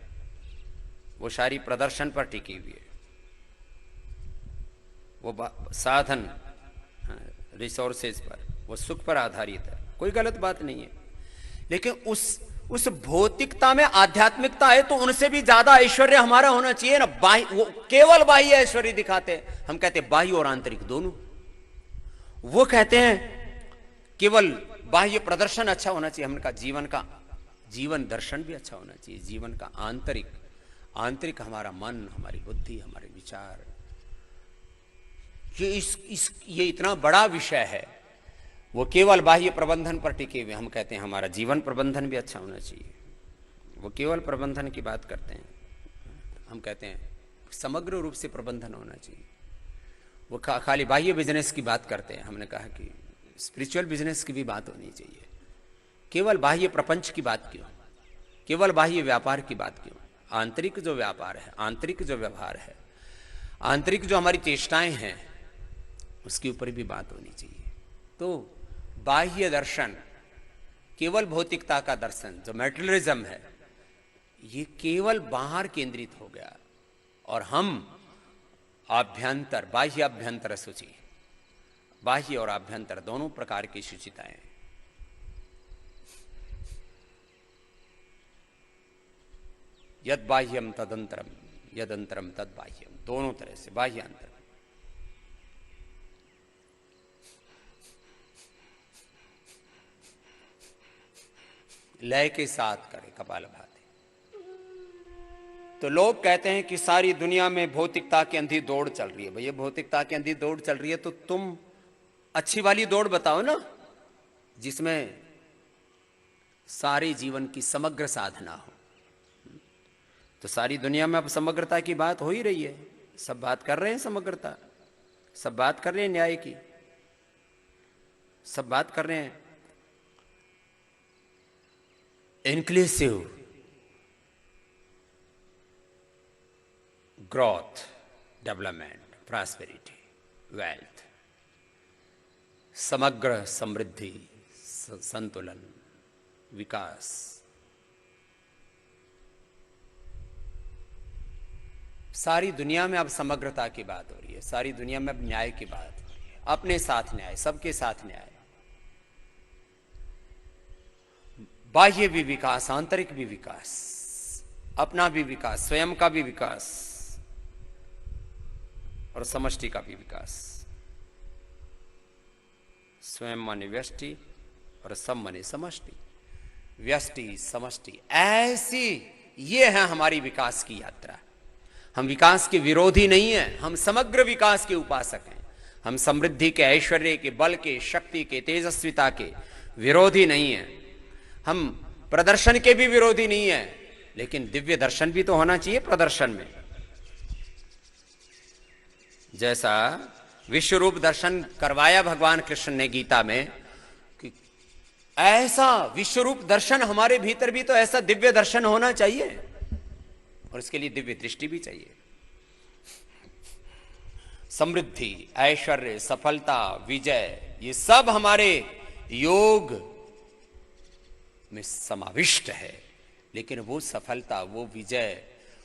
वो सारी प्रदर्शन पर टिकी हुई है, वो साधन रिसोर्सेज पर, वो सुख पर आधारित है। कोई गलत बात नहीं है, लेकिन उस भौतिकता में आध्यात्मिकता है तो उनसे भी ज्यादा ऐश्वर्य हमारा होना चाहिए ना। बाह्य, वो केवल बाह्य ऐश्वर्य दिखाते हैं, हम कहते हैं बाह्य और आंतरिक दोनों। वो कहते हैं केवल बाह्य प्रदर्शन अच्छा होना चाहिए, हमने कहा जीवन दर्शन भी अच्छा होना चाहिए, जीवन का आंतरिक हमारा मन, हमारी बुद्धि, हमारे विचार। ये इतना बड़ा विषय है, वो केवल बाह्य प्रबंधन पर टिके हुए। हम कहते हैं हमारा जीवन प्रबंधन भी अच्छा होना चाहिए, वो केवल प्रबंधन की बात करते हैं। हम कहते हैं समग्र रूप से प्रबंधन होना चाहिए, वो खाली बाह्य बिजनेस की बात करते हैं। हमने कहा कि स्पिरिचुअल बिजनेस की भी बात होनी चाहिए, केवल बाह्य प्रपंच की बात क्यों, केवल बाह्य व्यापार की बात क्यों? आंतरिक जो व्यापार है, आंतरिक जो व्यवहार है, आंतरिक जो हमारी चेष्टाएं हैं, उसके ऊपर भी बात होनी चाहिए। तो बाह्य दर्शन, केवल भौतिकता का दर्शन जो मैटेरियलिज्म है, ये केवल बाहर केंद्रित हो गया, और हम आभ्यंतर, बाह्य अभ्यंतर सूची, बाह्य और आभ्यंतर दोनों प्रकार की शुचिताएं। यद बाह्यम तदंतरम, यद अंतरम तद बाह्यम, दोनों तरह से बाह्य अंतर। लय के साथ करे कपालभाति। तो लोग कहते हैं कि सारी दुनिया में भौतिकता की अंधी दौड़ चल रही है। भैया भौतिकता की अंधी दौड़ चल रही है तो तुम अच्छी वाली दौड़ बताओ ना, जिसमें सारे जीवन की समग्र साधना हो। तो सारी दुनिया में अब समग्रता की बात हो ही रही है, सब बात कर रहे हैं समग्रता, सब बात कर रहे हैं न्याय की, सब बात कर रहे हैं inclusive growth, development, prosperity, wealth, समग्र समृद्धि, संतुलन, विकास। सारी दुनिया में अब समग्रता की बात हो रही है, सारी दुनिया में अब न्याय की बात हो रही है, अपने साथ न्याय, सबके साथ न्याय, बाह्य भी विकास, आंतरिक भी विकास, अपना भी विकास, स्वयं का भी विकास और समष्टि का भी विकास। स्वयं माने व्यष्टि और सब माने समष्टि, व्यष्टि समष्टि, ऐसी ये है हमारी विकास की यात्रा। हम विकास के विरोधी नहीं हैं, हम समग्र विकास के उपासक हैं। हम समृद्धि के, ऐश्वर्य के, बल के, शक्ति के, तेजस्विता के विरोधी नहीं हैं। हम प्रदर्शन के भी विरोधी नहीं हैं, लेकिन दिव्य दर्शन भी तो होना चाहिए प्रदर्शन में। जैसा विश्वरूप दर्शन करवाया भगवान कृष्ण ने गीता में, कि ऐसा विश्वरूप दर्शन हमारे भीतर भी तो ऐसा दिव्य दर्शन होना चाहिए, और इसके लिए दिव्य दृष्टि भी चाहिए। समृद्धि, ऐश्वर्य, सफलता, विजय, ये सब हमारे योग में समाविष्ट है। लेकिन वो सफलता, वो विजय,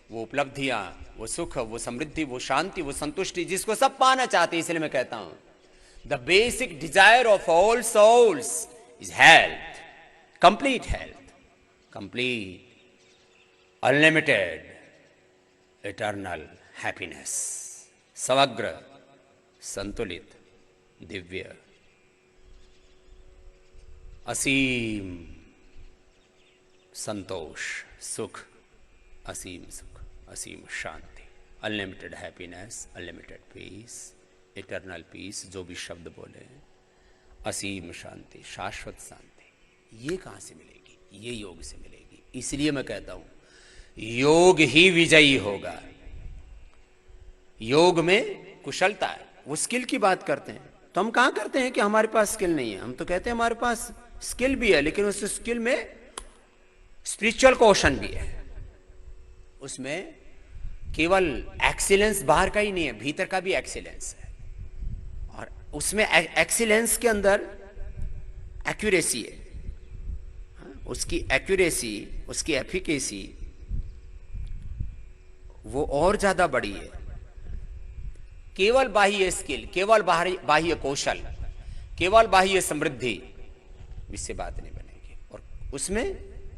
वो उपलब्धियां, वो सुख, वो समृद्धि, वो शांति, वो संतुष्टि, जिसको सब पाना चाहते हैं, इसलिए मैं कहता हूं the basic desire of all souls is health, complete health, complete unlimited eternal happiness, समग्र संतुलित दिव्य असीम संतोष, सुख, असीम सुख, असीम शांति, unlimited happiness, unlimited peace, eternal peace, जो भी शब्द बोले, असीम शांति, शाश्वत शांति, ये कहाँ से मिलेगी? ये योग से मिलेगी। इसलिए मैं कहता हूं योग ही विजयी होगा। योग में कुशलता है, वो स्किल की बात करते हैं, तो हम कहां करते हैं कि हमारे पास स्किल नहीं है। हम तो कहते हैं हमारे पास स्किल भी है, लेकिन उस स्किल में स्पिरिचुअल क्वेश्चन भी है। उसमें केवल एक्सीलेंस बाहर का ही नहीं है, भीतर का भी एक्सीलेंस है। और उसमें एक्सीलेंस के अंदर एक्यूरेसी है, उसकी एक्यूरेसी, उसकी एफिकेसी वो और ज्यादा बड़ी है। केवल बाह्य स्किल, केवल बाह्य कौशल, केवल बाह्य समृद्धि, इससे बात नहीं बनेगी। और उसमें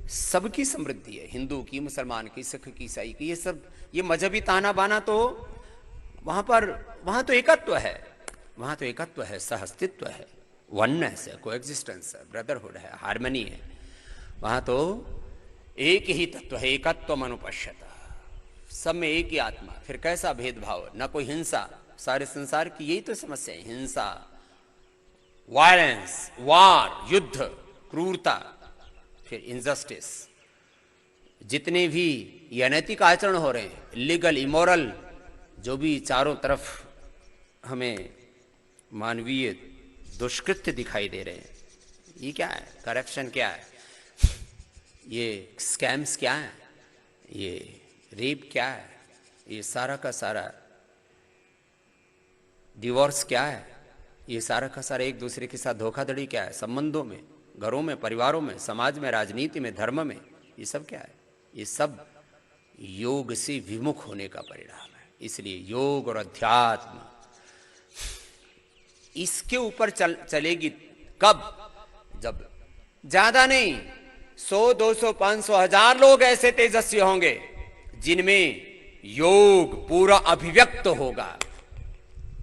सबकी समृद्धि है, हिंदू की, मुसलमान की, सिख की, ईसाई की, ये सब, ये मजहबी ताना बाना तो वहां तो एकत्व है, वहां तो एकत्व है, सहअस्तित्व है, वननेस है, कोएग्जिस्टेंस है, ब्रदरहुड है, हार्मनी है। वहां तो एक ही तत्व है, एकत्व मनुपश्यता, सब में एक ही आत्मा। फिर कैसा भेदभाव, न कोई हिंसा। सारे संसार की यही तो समस्या है, हिंसा, वायलेंस, वार, युद्ध, क्रूरता, फिर इनजस्टिस। जितने भी ये अनैतिक आचरण हो रहे हैं, इलीगल, इमोरल, जो भी चारों तरफ हमें मानवीय दुष्कृत्य दिखाई दे रहे हैं, ये क्या है? करप्शन क्या है? ये स्कैम्स क्या है? ये रेप क्या है? ये सारा का सारा डिवोर्स क्या है? ये सारा का सारा एक दूसरे के साथ धोखाधड़ी क्या है? संबंधों में, घरों में, परिवारों में, समाज में, राजनीति में, धर्म में, ये सब क्या है? ये सब योग से विमुख होने का परिणाम है। इसलिए योग और अध्यात्म इसके ऊपर चलेगी कब? जब ज्यादा नहीं, 100, 200, 500, 1000 लोग ऐसे तेजस्वी होंगे जिनमें योग पूरा अभिव्यक्त होगा,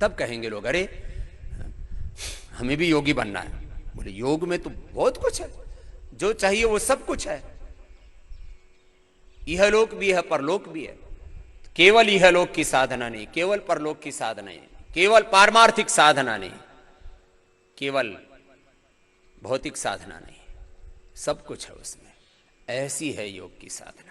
तब कहेंगे लोग, अरे हमें भी योगी बनना है। बोले योग में तो बहुत कुछ है, जो चाहिए वो सब कुछ है, इहलोक भी है, परलोक भी है। केवल इहलोक की साधना नहीं, केवल परलोक की साधना नहीं, केवल पारमार्थिक साधना नहीं, केवल भौतिक साधना नहीं, सब कुछ है उसमें। ऐसी है योग की साधना।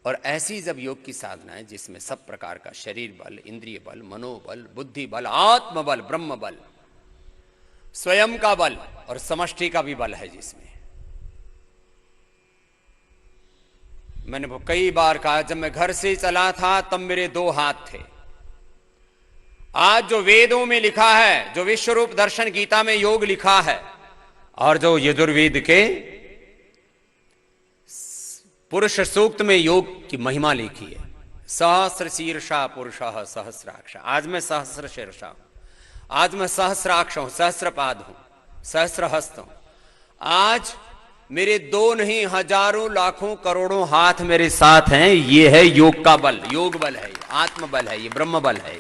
और ऐसी जब योग की साधना है जिसमें सब प्रकार का शरीर बल, इंद्रिय बल, मनोबल, बुद्धि बल, आत्म बल, ब्रह्म बल, स्वयं का बल और समष्टि का भी बल है, जिसमें मैंने वो कई बार कहा, जब मैं घर से चला था तब मेरे 2 हाथ थे। आज जो वेदों में लिखा है, जो विश्वरूप दर्शन गीता में योग लिखा है, और जो यजुर्वेद के पुरुष सूक्त में योग की महिमा लिखी है, सहस्र शीर्षा पुरुषः सहस्राक्ष। आज मैं सहस्र शीर्षा हूं, आज मैं सहस्राक्ष हूं, सहस्रपाद हूं, सहस्रहस्त हूं। आज मेरे 2 नहीं, हजारों, लाखों, करोड़ों हाथ मेरे साथ हैं। ये है योग का बल, योग बल है, आत्म बल है, ये ब्रह्म बल है।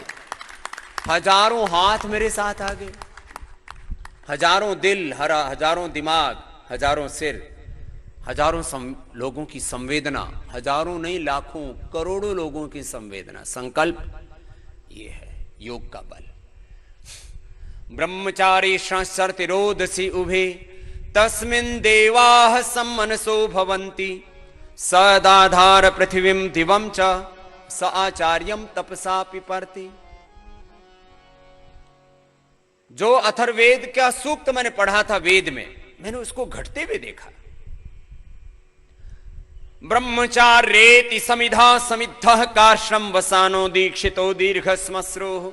हजारों हाथ मेरे साथ आ गए, हजारों दिल, हजारों दिमाग, हजारों सिर, हजारों लोगों की संवेदना, हजारों नहीं, लाखों, करोड़ों लोगों की संवेदना, संकल्प, ये है योग का बल। ब्रह्मचारी शर्तिरोधसी उभे तस्मिन् देवाः सम्मनसो भवन्ति सदाधार पृथिवीं दिवं च स आचार्यं तपसा पिपर्ति। जो अथर्ववेद का सूक्त मैंने पढ़ा था वेद में, मैंने उसको घटते हुए देखा। ब्रह्मचार्येति समिधा समिद्धः कार्श्रम वसानो दीक्षितो दीर्घश्मश्रुः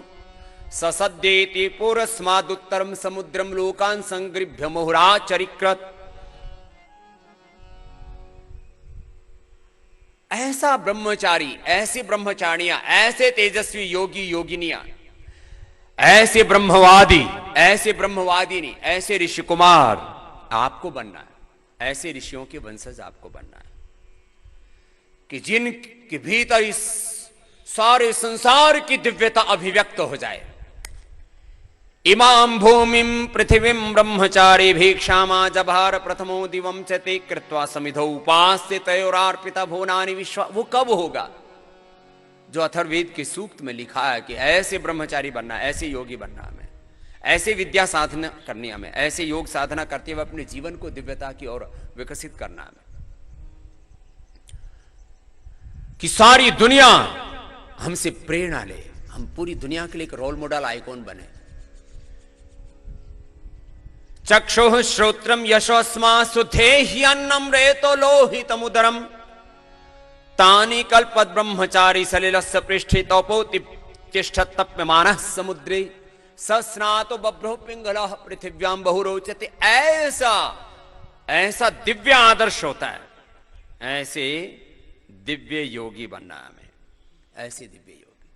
ससद्येति पुरस्मादुत्तरम समुद्रम लोकान संगृभ्य मुहुराचरिकृत। ऐसा ब्रह्मचारी, ऐसी ब्रह्मचारियां, ऐसे तेजस्वी योगी योगिनियां, ऐसे ब्रह्मवादी, ऐसे ब्रह्मवादिनी, ऐसे ऋषि कुमार आपको बनना है। ऐसे ऋषियों के वंशज आपको बनना है कि जिनके भीतर इस सारे संसार की दिव्यता अभिव्यक्त हो जाए। इमाम भूमिम पृथिवीं ब्रह्मचारी भिक्षामा जभार प्रथमो दिवम च ते कृत्वा समिधौ उपास्य तयोरार्पिता भुवनानि विश्वा। वो कब होगा? जो अथर्ववेद के सूक्त में लिखा है कि ऐसे ब्रह्मचारी बनना, ऐसे योगी बनना हमें, ऐसे विद्या साधना करनी हमें, ऐसे योग साधना करते हुए अपने जीवन को दिव्यता की ओर विकसित करना हमें, कि सारी दुनिया हमसे प्रेरणा ले, हम पूरी दुनिया के लिए एक रोल मॉडल आइकॉन बने। चक्षुः श्रोत्रम यशोस्मा सुधेह्यन्नम रेतो लोहितमुदरम तानि कल्पत ब्रह्मचारी सलिलस्य पृष्ठे तपोति तिष्ठत्तप्यमानः समुद्रे सस्नातो बभ्रो पिंगलः पृथिव्याम बहुरोचते। ऐसा ऐसा दिव्य आदर्श होता है, ऐसे दिव्य योगी बनना है हमें, ऐसे दिव्य योगी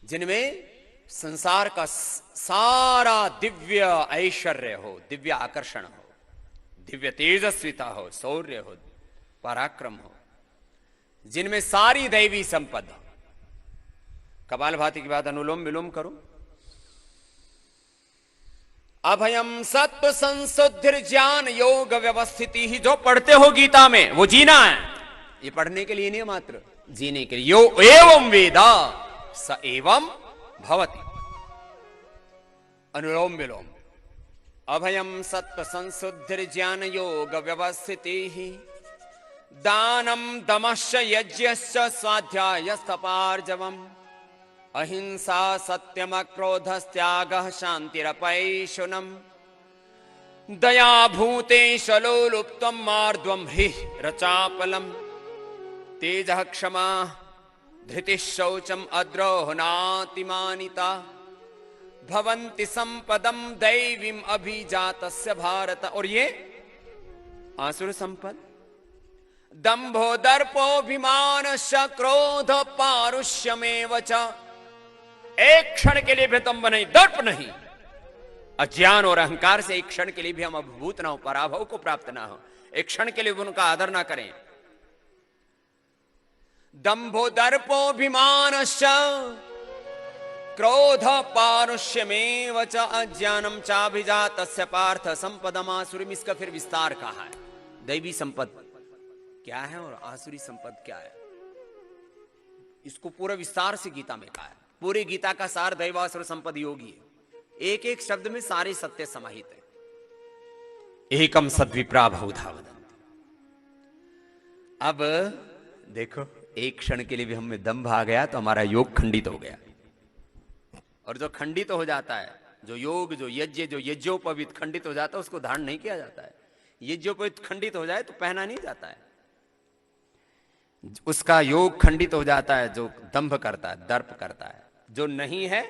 जिनमें संसार का सारा दिव्य ऐश्वर्य हो, दिव्य आकर्षण हो, दिव्य तेजस्विता हो, शौर्य हो, पराक्रम हो, जिनमें सारी दैवी संपदा। कपालभाति के बाद अनुलोम विलोम करो। अभयम सत्व संशुद्धिर ज्ञान योग व्यवस्थिति ही, जो पढ़ते हो गीता में वो जीना है। ये पढ़ने के लिए नहीं, मात्र जीने के लिए। यो एवं वेदा स एवं भवति। अनुलोम विलोम। अभयम सत्व संशुद्धिर ज्ञान योग व्यवस्थिति ही दानम दमश्च यज्ञश्च स्वाध्यायस्तपार्जवम् अहिंसा सत्यम क्रोधस्त्यागः शान्तिरपैशुनम् दया भूतेशलोलुप्तम मार्द्वम हि रचापलम तेजः क्षमा धृतिः शौचम अद्रोहनातिमानिता भवन्ति संपदम दैवीम अभिजातस्य भारत। और ये आसुर संपद दंभो दर्पोभिमानश्च क्रोध पारुष्यमेव च। एक क्षण के लिए भी दंभ नहीं, दर्प नहीं, अज्ञान और अहंकार से एक क्षण के लिए भी हम अभिभूत ना हो, पराभव को प्राप्त ना हो, एक क्षण के लिए उनका आदर ना करें। दंभो दर्पोभिमानश्च क्रोध पारुष्यमेव च अज्ञानम चाभिजातस्य पार्थ संपदमासुरीम। इसका फिर विस्तार कहा है। दैवी संपद क्या है और आसुरी संपद क्या है, इसको पूरा विस्तार से गीता में कहा है। पूरी गीता का सार दैवासुर संपद योगी है। एक एक शब्द में सारे सत्य समाहित है। एकम सद्विप्रा बहुधा वदन्ति। अब देखो, एक क्षण के लिए भी हमें दंभ आ गया तो हमारा योग खंडित हो गया। और जो खंडित हो जाता है, जो योग, जो यज्ञ, जो यज्ञोपवीत खंडित हो जाता है, उसको धारण नहीं किया जाता है। यज्ञोपवीत खंडित हो जाए तो पहना नहीं जाता है। उसका योग खंडित हो जाता है जो दंभ करता है, दर्प करता है। जो नहीं है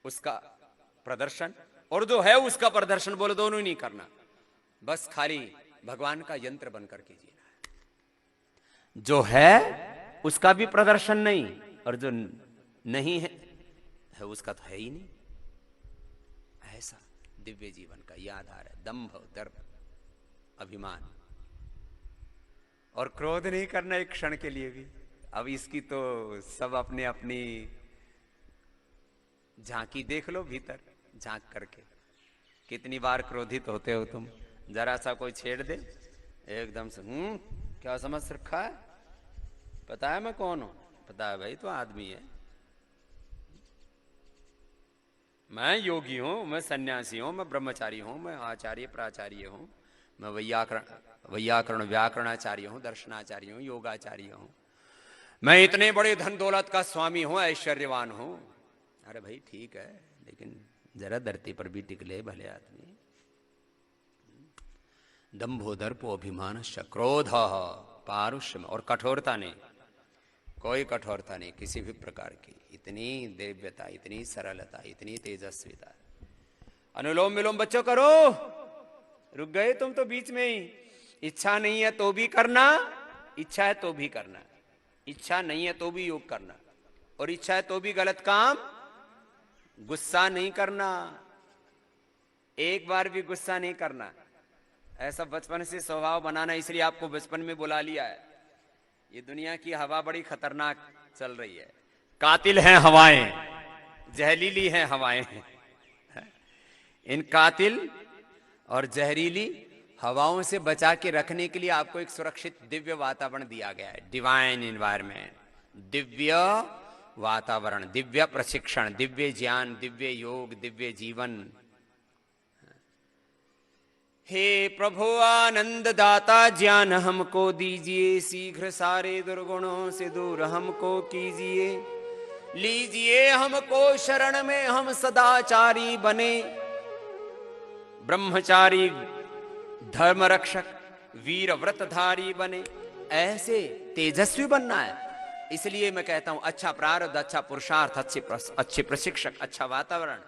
उसका प्रदर्शन और जो है उसका प्रदर्शन, बोलो दोनों ही नहीं करना। बस खाली भगवान का यंत्र बनकर के जीना है। जो है उसका भी प्रदर्शन नहीं, और जो नहीं है उसका तो है ही नहीं। ऐसा दिव्य जीवन का यह आधार है। दंभ, दर्प, अभिमान और क्रोध नहीं करना एक क्षण के लिए भी। अब इसकी तो सब अपने अपनी झांकी देख लो, भीतर झांक करके कितनी बार क्रोधित होते हो तुम। जरा सा कोई छेड़ दे एकदम से क्या समझ रखा है, पता है मैं कौन हूं, पता है भाई तो आदमी है, मैं योगी हूं, मैं सन्यासी हूं, मैं ब्रह्मचारी हूं, मैं आचार्य प्राचार्य हूं, मैं वैयाकरण व्याकरणाचार्य हूं, दर्शनाचार्य हूं, योगाचार्य हूं, मैं इतने बड़े धन दौलत का स्वामी हूं, ऐश्वर्यवान हूं। अरे भाई ठीक है, लेकिन जरा धरती पर भी टिकले भले आदमी। दंभो दर्पो अभिमान क्रोध पारुष्य, और कठोरता नहीं, कोई कठोरता नहीं किसी भी प्रकार की। इतनी दिव्यता, इतनी सरलता, इतनी तेजस्विता। अनुलोम विलोम बच्चों करो। रुक गए तुम तो बीच में ही। इच्छा नहीं है तो भी करना, इच्छा है तो भी करना, इच्छा नहीं है तो भी योग करना, और इच्छा है तो भी गलत काम। गुस्सा नहीं करना, एक बार भी गुस्सा नहीं करना। ऐसा बचपन से स्वभाव बनाना, इसलिए आपको बचपन में बुला लिया है। ये दुनिया की हवा बड़ी खतरनाक चल रही है। कातिल हैं हवाएं, जहरीली हैं हवाएं। इन कातिल और जहरीली हवाओं से बचा के रखने के लिए आपको एक सुरक्षित दिव्य वातावरण दिया गया है। डिवाइन एनवायरनमेंट, दिव्य वातावरण, दिव्य प्रशिक्षण, दिव्य ज्ञान, दिव्य योग, दिव्य जीवन। हे प्रभु आनंद दाता, ज्ञान हमको दीजिए, शीघ्र सारे दुर्गुणों से दूर हमको कीजिए। लीजिए हमको शरण में, हम सदाचारी बने। ब्रह्मचारी, धर्म रक्षक, वीर व्रतधारी बने, ऐसे तेजस्वी बनना है। इसलिए मैं कहता हूं अच्छा प्रारब्ध, अच्छा पुरुषार्थ, अच्छे प्रशिक्षक, अच्छा वातावरण,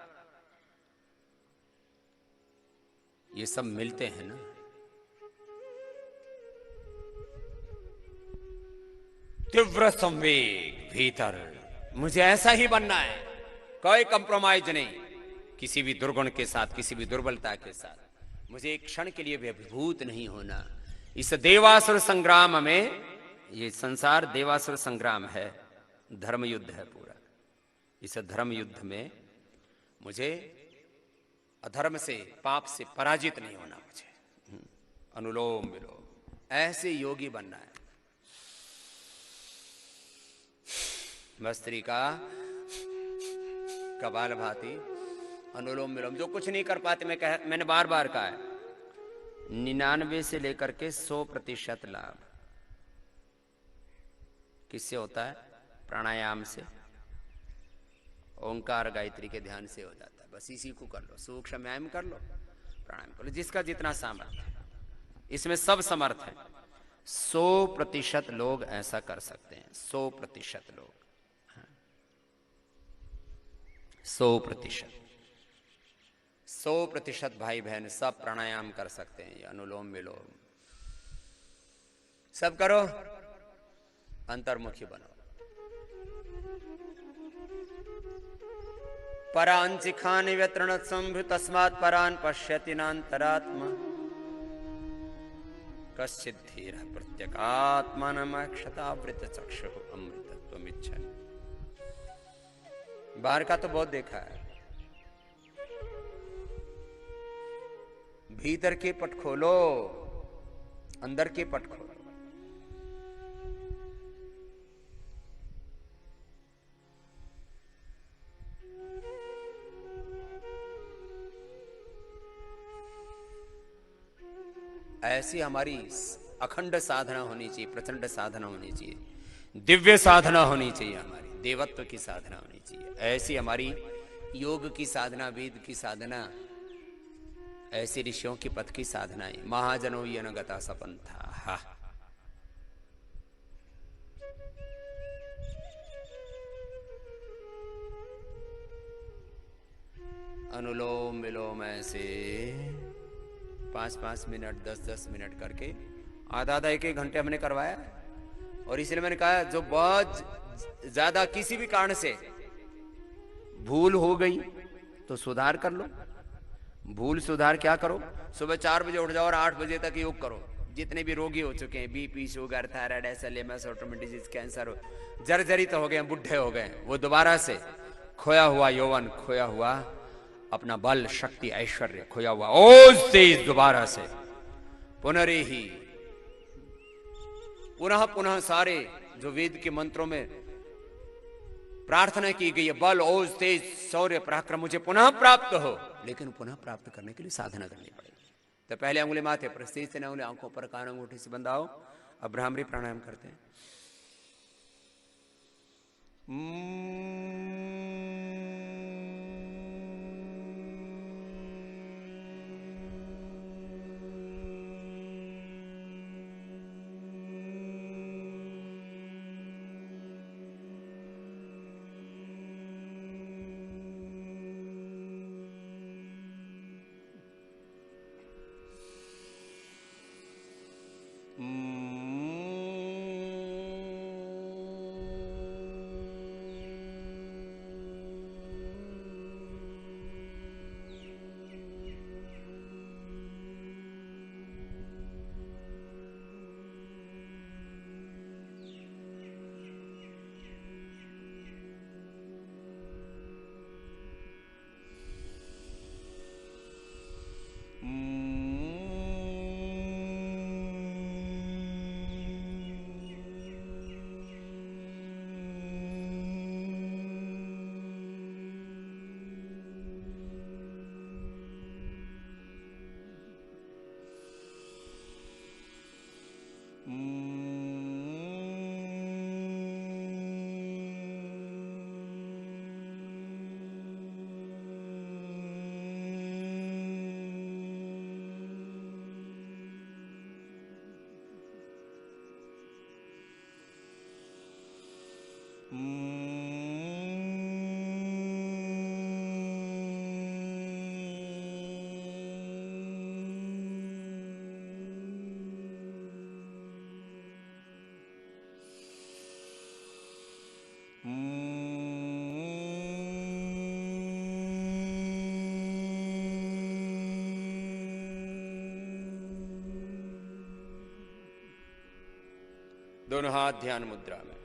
ये सब मिलते हैं ना। तीव्र संवेग भीतर, मुझे ऐसा ही बनना है, कोई कंप्रोमाइज नहीं किसी भी दुर्गुण के साथ, किसी भी दुर्बलता के साथ। मुझे एक क्षण के लिए भी अभिभूत नहीं होना। इस देवासुर संग्राम में, ये संसार देवासुर संग्राम है, धर्म युद्ध है पूरा। इस धर्म युद्ध में मुझे अधर्म से, पाप से पराजित नहीं होना। मुझे अनुलोम विलोम ऐसे योगी बनना है। भस्त्रिका, कपालभाति, अनुलोम विलोम, जो कुछ नहीं कर पाते, मैंने बार बार कहा है, 99 से लेकर के 100% लाभ किससे होता है? प्राणायाम से, ओंकार गायत्री के ध्यान से हो जाता है। बस इसी को कर लो, सूक्ष्म व्यायाम कर लो, प्राणायाम कर लो, जिसका जितना सामर्थ्य है। इसमें सब समर्थ है। 100% लोग ऐसा कर सकते हैं। 100% लोग, 100%, 100% भाई बहन सब प्राणायाम कर सकते हैं। ये अनुलोम विलोम सब करो, अंतर्मुखी बनो। परांचिखानि व्यतृणत् संभृ तस्मात् परान् पश्यति नान्तरात्मा कश्चित् धीरः प्रत्यगात्मानमक्षतावृत चक्षुः अमृतत्वमिच्छति। बाहर का तो बहुत देखा है, भीतर के पट खोलो, अंदर के पट खोलो। ऐसी हमारी अखंड साधना होनी चाहिए, प्रचंड साधना होनी चाहिए, दिव्य साधना होनी चाहिए, हमारी देवत्व की साधना होनी चाहिए। ऐसी हमारी योग की साधना, वेद की साधना, ऐसे ऋषियों की पथ की साधनाएं। महाजनो ये न गता सपंथा। अनुलोम विलोम ऐसे 5-5 मिनट, 10-10 मिनट करके आधा 1-1 घंटे हमने करवाया। और इसलिए मैंने कहा जो बहुत ज्यादा किसी भी कारण से भूल हो गई तो सुधार कर लो। भूल सुधार क्या करो, सुबह 4 बजे उठ जाओ और 8 बजे तक योग करो। जितने भी रोगी हो चुके हैं, बीपी, शुगर, थायराइड, एसएलएमएस, ऑटोमिक डिजीज, कैंसर, जर्जरित हो गए, बुढ़े हो गए, वो दोबारा से खोया हुआ यौवन, खोया हुआ अपना बल, शक्ति, ऐश्वर्य, खोया हुआ ओज तेज दोबारा से पुनरेही पुनः सारे जो वेद के मंत्रों में प्रार्थना की गई है, बल, ओज, तेज, शौर्य, पराक्रम मुझे पुनः प्राप्त हो। लेकिन पुनः प्राप्त करने के लिए साधना करनी पड़ेगी। तो पहले अंगुली माथे पर, स्थिर से अंगुली आंखों पर, कान अंगूठे से बंधाओ। अब भ्रामरी प्राणायाम करते हैं। दोनों हाथ ध्यान मुद्रा में।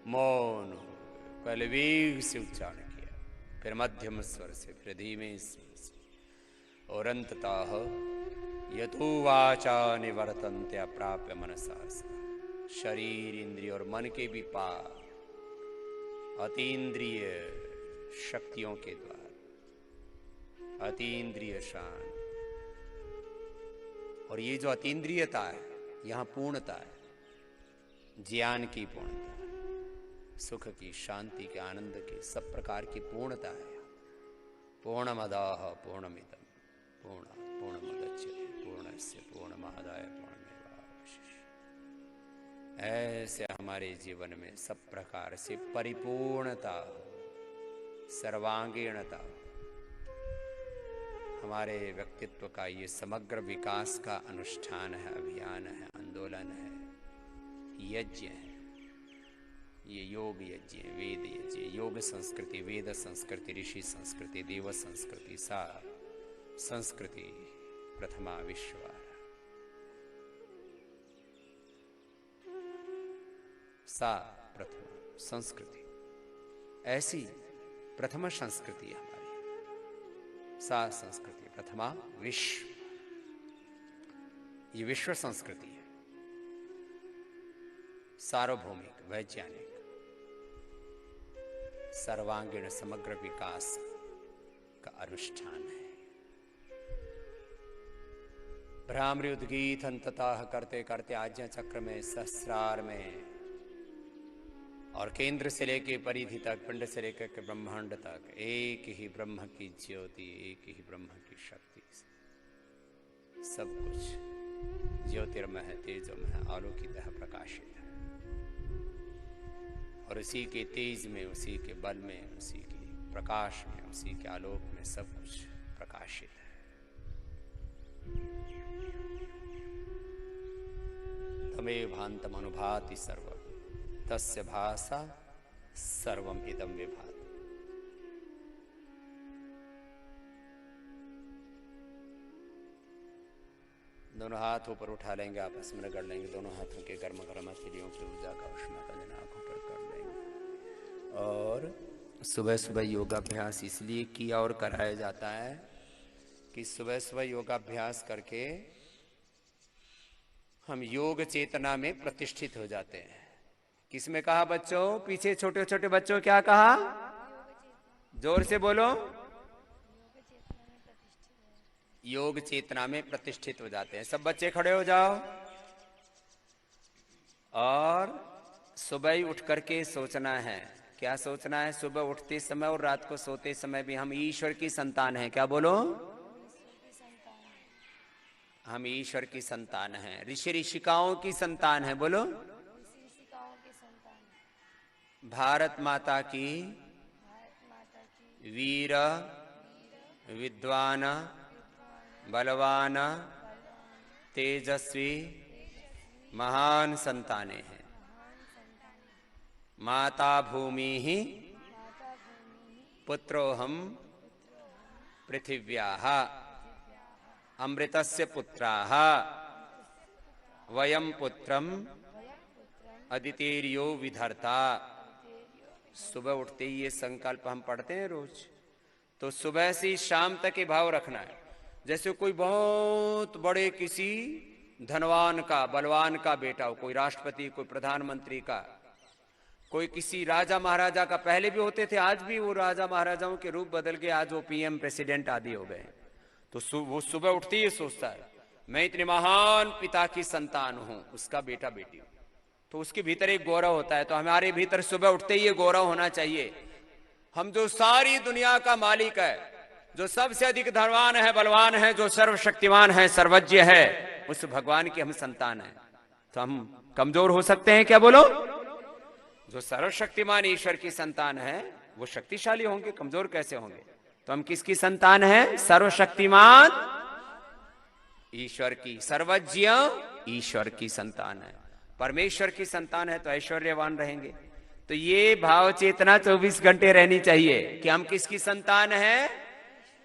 मौन हो, पहले वेग से उच्चारण किया, फिर मध्यम स्वर से, फिर धीमे स्वर से, और अंततः यतो वाचा निवर्तन्ते अप्राप्य मनसा, शरीर इंद्रिय और मन के भी पार अतीन्द्रिय शक्तियों के द्वारा अतीन्द्रिय शांत। और ये जो अतीन्द्रियता है, यहां पूर्णता है, ज्ञान की पूर्णता, सुख की, शांति के, आनंद के, सब प्रकार की पूर्णता है। पूर्णमदाः पूर्णमिदं पूर्णमुदच्यते पूर्णस्य पूर्णमादाय पूर्णमेवावशिष्यते। ऐसे हमारे जीवन में सब प्रकार से परिपूर्णता, सर्वांगीणता, हमारे व्यक्तित्व का ये समग्र विकास का अनुष्ठान है, अभियान है, आंदोलन है, यज्ञ है। ये योग यज्ञ, वेद यज्ञ, योग संस्कृति, वेद संस्कृति, ऋषि संस्कृति, देव संस्कृति, सा संस्कृति प्रथमा विश्व, सा प्रथमा संस्कृति, ऐसी प्रथमा संस्कृति है हमारी, सा संस्कृति प्रथमा विश्व। ये विश्व संस्कृति है, सार्वभौमिक, वैज्ञानिक, सर्वांगीण समग्र विकास का अनुष्ठान है। भ्रामरी उद्गीत अंततः करते करते आज्ञा चक्र में, सहस्रार में, और केंद्र से लेके परिधि तक, पिंड से लेकर के ब्रह्मांड तक, एक ही ब्रह्म की ज्योति, एक ही ब्रह्म की शक्ति, सब कुछ ज्योतिर्मय, तेजोमय, आलोकितः प्रकाशित है। और उसी के तेज में, उसी के बल में, उसी के प्रकाश में, उसी के आलोक में सब कुछ प्रकाशित है। तमेव भान्तम् अनुभाति सर्वम्, तस्य भासा सर्वम इदं विभाति। दोनों हाथ ऊपर उठा लेंगे, आपस में रगड़ लेंगे, दोनों हाथों के गर्म गर्म हथेलियों की ऊर्जा का उष्मा का जन आंखों पर कर लेंगे। और सुबह सुबह योगाभ्यास इसलिए किया और कराया जाता है कि सुबह सुबह योगाभ्यास करके हम योग चेतना में प्रतिष्ठित हो जाते हैं। किसमें कहा बच्चों? पीछे छोटे छोटे बच्चों क्या कहा? जोर से बोलो। योग चेतना में प्रतिष्ठित हो जाते हैं। सब बच्चे खड़े हो जाओ और सुबह ही उठ करके सोचना है। क्या सोचना है? सुबह उठते समय और रात को सोते समय भी हम ईश्वर की संतान हैं। क्या बोलो? हम ईश्वर की संतान हैं, ऋषि ऋषिकाओं की संतान है। बोलो। भारत माता की वीर विद्वान बलवान तेजस्वी महान संतानें हैं। माता भूमि ही पुत्रोहम पृथिव्याः अमृतस्य पुत्राः वयम पुत्रम अदितेर्यो विधर्ता। सुबह उठते ही ये संकल्प हम पढ़ते हैं रोज। तो सुबह से शाम तक ये भाव रखना है। जैसे कोई बहुत बड़े किसी धनवान का बलवान का बेटा हो, कोई राष्ट्रपति, कोई प्रधानमंत्री का, कोई किसी राजा महाराजा का। पहले भी होते थे, आज भी वो राजा महाराजाओं के रूप बदल के आज वो पीएम प्रेसिडेंट आदि हो गए। तो वो सुबह उठते ही सोचता है मैं इतने महान पिता की संतान हूं, उसका बेटा बेटी हूं। तो उसके भीतर एक गौरव होता है। तो हमारे भीतर सुबह उठते ही ये गौरव होना चाहिए। हम जो सारी दुनिया का मालिक है, जो सबसे अधिक धनवान है, बलवान है, जो सर्वशक्तिमान है, सर्वज्ञ है, उस भगवान की हम संतान है। तो हम कमजोर हो सकते हैं क्या? बोलो। जो सर्वशक्तिमान ईश्वर की संतान है वो शक्तिशाली होंगे, कमजोर कैसे होंगे? तो हम किसकी संतान है? सर्वशक्तिमान ईश्वर की, सर्वज्ञ ईश्वर की संतान है। परमेश्वर की संतान है तो ऐश्वर्यवान रहेंगे। तो ये भाव चेतना 24 घंटे रहनी चाहिए कि हम किसकी संतान है?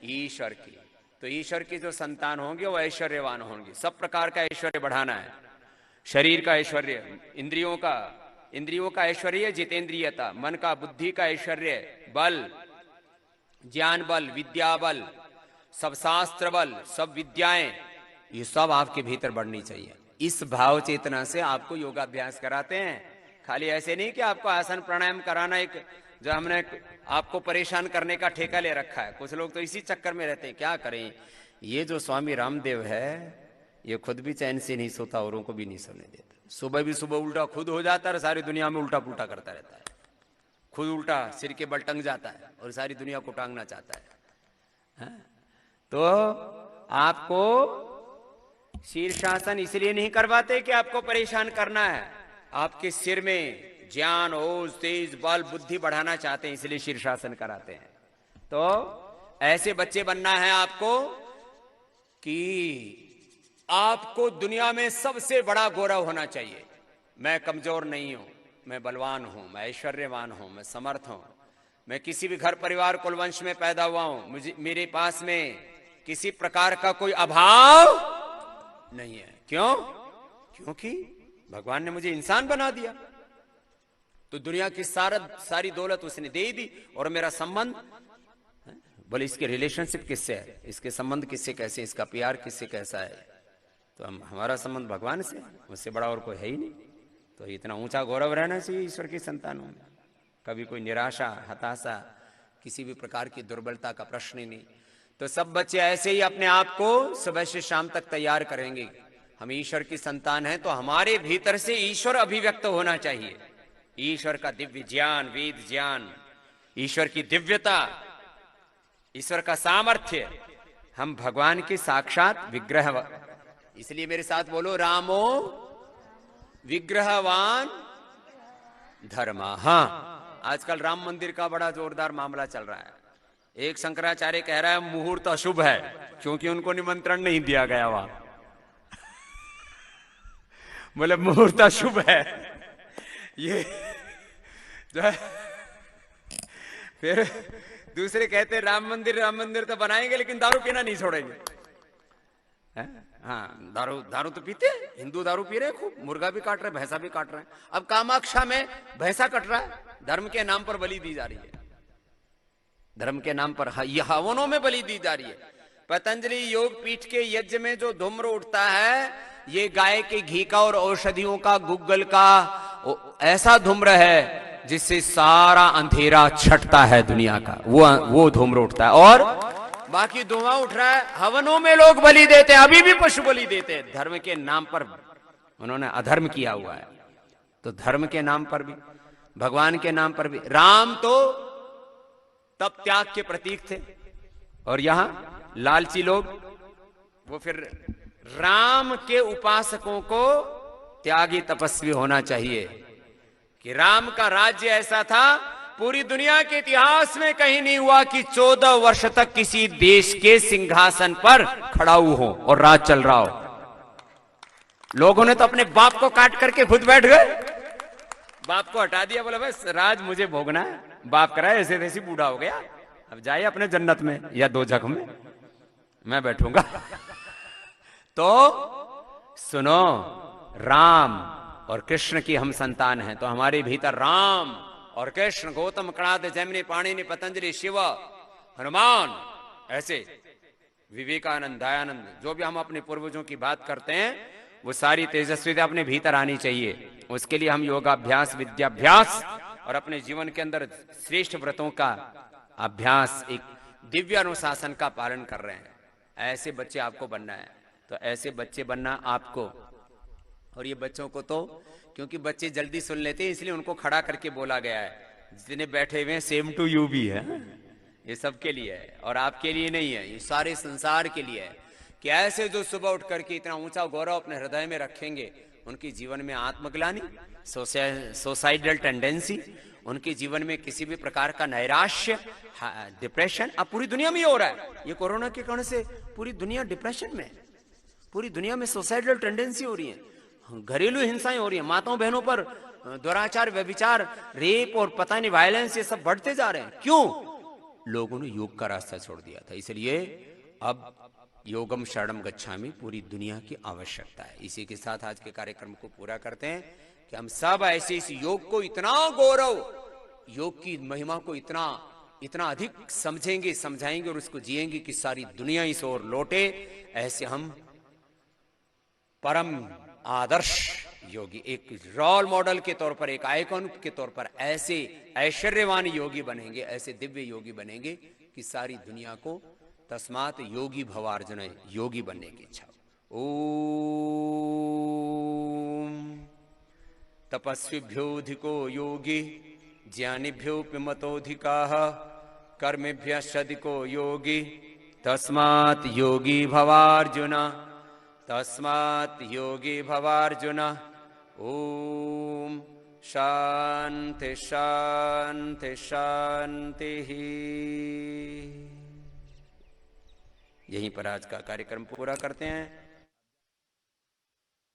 ईश्वर की। तो ईश्वर की जो संतान होंगे वो ऐश्वर्यवान होंगे। सब प्रकार का ऐश्वर्य बढ़ाना है। शरीर का ऐश्वर्य, इंद्रियों का ऐश्वर्य जितेंद्रियता, मन का बुद्धि का ऐश्वर्य, बल, ज्ञान बल, विद्या बल, सब शास्त्र बल, सब विद्याएं, ये सब आपके भीतर बढ़नी चाहिए। इस भाव चेतना से आपको योगाभ्यास कराते हैं। खाली ऐसे नहीं कि आपको आसन प्राणायाम कराना एक जो हमने आपको परेशान करने का ठेका ले रखा है। कुछ लोग तो इसी चक्कर में रहते हैं। क्या करें? ये जो स्वामी रामदेव है ये खुद भी चैन से नहीं सोता, औरों को भी नहीं सोने देता। सुबह भी सुबह उल्टा खुद हो जाता है, सारी दुनिया में उल्टा पुल्टा करता रहता है। खुद उल्टा सिर के बल टंग जाता है और सारी दुनिया को टांगना चाहता है। तो आपको शीर्षासन इसलिए नहीं करवाते कि आपको परेशान करना है। आपके सिर में ज्ञान, ओज, तेज, बल, बुद्धि बढ़ाना चाहते हैं, इसलिए शीर्षासन कराते हैं। तो ऐसे बच्चे बनना है आपको कि आपको दुनिया में सबसे बड़ा गौरव होना चाहिए। मैं कमजोर नहीं हूं, मैं बलवान हूं, मैं ऐश्वर्यवान हूं, मैं समर्थ हूं, मैं किसी भी घर परिवार कुल वंश में पैदा हुआ हूं, मेरे पास में किसी प्रकार का कोई अभाव नहीं है। क्यों? क्योंकि भगवान ने मुझे इंसान बना दिया। तो दुनिया की सारी दौलत उसने दे दी। और मेरा संबंध, बोले इसके रिलेशनशिप किससे है, इसके संबंध किससे कैसे, इसका प्यार किससे कैसा है? तो हमारा संबंध भगवान से, उससे बड़ा और कोई है ही नहीं। तो इतना ऊंचा गौरव रहना चाहिए ईश्वर की संतानों में। कभी कोई निराशा, हताशा, किसी भी प्रकार की दुर्बलता का प्रश्न ही नहीं। तो सब बच्चे ऐसे ही अपने आप को सुबह से शाम तक तैयार करेंगे। हम ईश्वर की संतान हैं तो हमारे भीतर से ईश्वर अभिव्यक्त होना चाहिए। ईश्वर का दिव्य ज्ञान, वेद ज्ञान, ईश्वर की दिव्यता, ईश्वर का सामर्थ्य, हम भगवान के साक्षात विग्रह। इसलिए मेरे साथ बोलो, रामो विग्रहवान धर्मा। हाँ, आजकल राम मंदिर का बड़ा जोरदार मामला चल रहा है। एक शंकराचार्य कह रहा है मुहूर्त अशुभ है क्योंकि उनको निमंत्रण नहीं दिया गया वहां। बोले मुहूर्त अशुभ है ये जो है। फिर दूसरे कहते राम मंदिर तो बनाएंगे लेकिन दारू पीना नहीं छोड़ेंगे। हाँ, दारू तो पीते हैं, हिंदू दारू पी रहे हैं खूब, मुर्गा भी काट रहे हैं, भैंसा भी काट रहे हैं। अब कामाक्षा में भैंसा कट रहा है, धर्म के नाम पर बलि दी जा रही है। धर्म के नाम पर हवनों में बलि दी जा रही है। पतंजलि योग पीठ के यज्ञ में जो धूम्र उठता है, ये गाय के घी का और औषधियों का, गुग्गल का ऐसा धूम्र है जिससे सारा अंधेरा छटता है दुनिया का, वो धूम्र उठता है। और बाकी धुआं उठ रहा है, हवनों में लोग बलि देते हैं, अभी भी पशु बलि देते हैं। धर्म के नाम पर उन्होंने अधर्म किया हुआ है, तो धर्म के नाम पर भी, भगवान के नाम पर भी। राम तो तप त्याग के प्रतीक थे, और यहां लालची लोग, वो फिर राम के उपासकों को त्यागी तपस्वी होना चाहिए कि राम का राज्य ऐसा था, पूरी दुनिया के इतिहास में कहीं नहीं हुआ कि 14 वर्ष तक किसी देश के सिंहासन पर खड़ा हो और राज चल रहा हो। लोगों ने तो अपने बाप को काट करके खुद बैठ गए, बाप को हटा दिया, बोला बस राज मुझे भोगना है, बाप कराए ऐसे तैसे बूढ़ा हो गया, अब जाइए अपने जन्नत में या दोजख में, मैं बैठूंगा। तो सुनो, राम और कृष्ण की हम संतान हैं, तो हमारे भीतर राम और कृष्ण, गौतम, कणाद, जैमिनी, पाणिनि, पतंजलि, शिव, हनुमान, ऐसे विवेकानंद, दयानंद, जो भी हम अपने पूर्वजों की बात करते हैं, वो सारी तेजस्विता अपने भीतर आनी चाहिए। उसके लिए हम योगाभ्यास, विद्याभ्यास और अपने जीवन के अंदर श्रेष्ठ व्रतों का अभ्यास, एक दिव्य अनुशासन का पालन कर रहे हैं। ऐसे बच्चे आपको बनना है, तो ऐसे बच्चे बनना आपको। और ये बच्चों को तो, क्योंकि बच्चे जल्दी सुन लेते हैं, इसलिए उनको खड़ा करके बोला गया है। जितने बैठे हुए हैं, सेम टू यू भी है, ये सबके लिए है, और आपके लिए नहीं है, ये सारे संसार के लिए है। कि ऐसे जो सुबह उठ करके इतना ऊंचा गौरव अपने हृदय में रखेंगे, उनके जीवन में आत्मग्लानि, सोसाइडल टेंडेंसी, उनके जीवन में किसी भी प्रकार का नैराश्य, डिप्रेशन, अब पूरी दुनिया में हो रहा है। ये कोरोना के कारण से पूरी दुनिया डिप्रेशन में, पूरी दुनिया में सोसाइडल टेंडेंसी हो रही है, घरेलू हिंसाएं हो रही है, माताओं बहनों पर दुराचार, व्यभिचार, रेप और पता नहीं वायलेंस, ये सब बढ़ते जा रहे हैं। क्यों? लोगों ने योग का रास्ता छोड़ दिया था। इसलिए अब योगम शरणम गच्छामि पूरी दुनिया की आवश्यकता है। इसी के साथ आज के कार्यक्रम को पूरा करते हैं कि हम सब ऐसे इस योग को इतना गौरव, योग की महिमा को इतना इतना अधिक समझेंगे, समझाएंगे और उसको जिएंगे कि सारी दुनिया इस ओर लौटे। ऐसे हम परम आदर्श योगी, एक रोल मॉडल के तौर पर, एक आइकॉन के तौर पर ऐसे ऐश्वर्यवान योगी बनेंगे, ऐसे दिव्य योगी बनेंगे कि सारी दुनिया को तस्मात् योगी भवार्जुन, योगी बनने की इच्छा। ओम तपस्विभ्योऽधिको योगी ज्ञानिभ्योऽपि मतोऽधिकाः कर्मेभ्यश्चाधिको योगी तस्मात् योगी भवार्जुन, तस्मात् योगी भवार्जुन। ओम शांति शांति शांति। यहीं पर आज का कार्यक्रम पूरा करते हैं।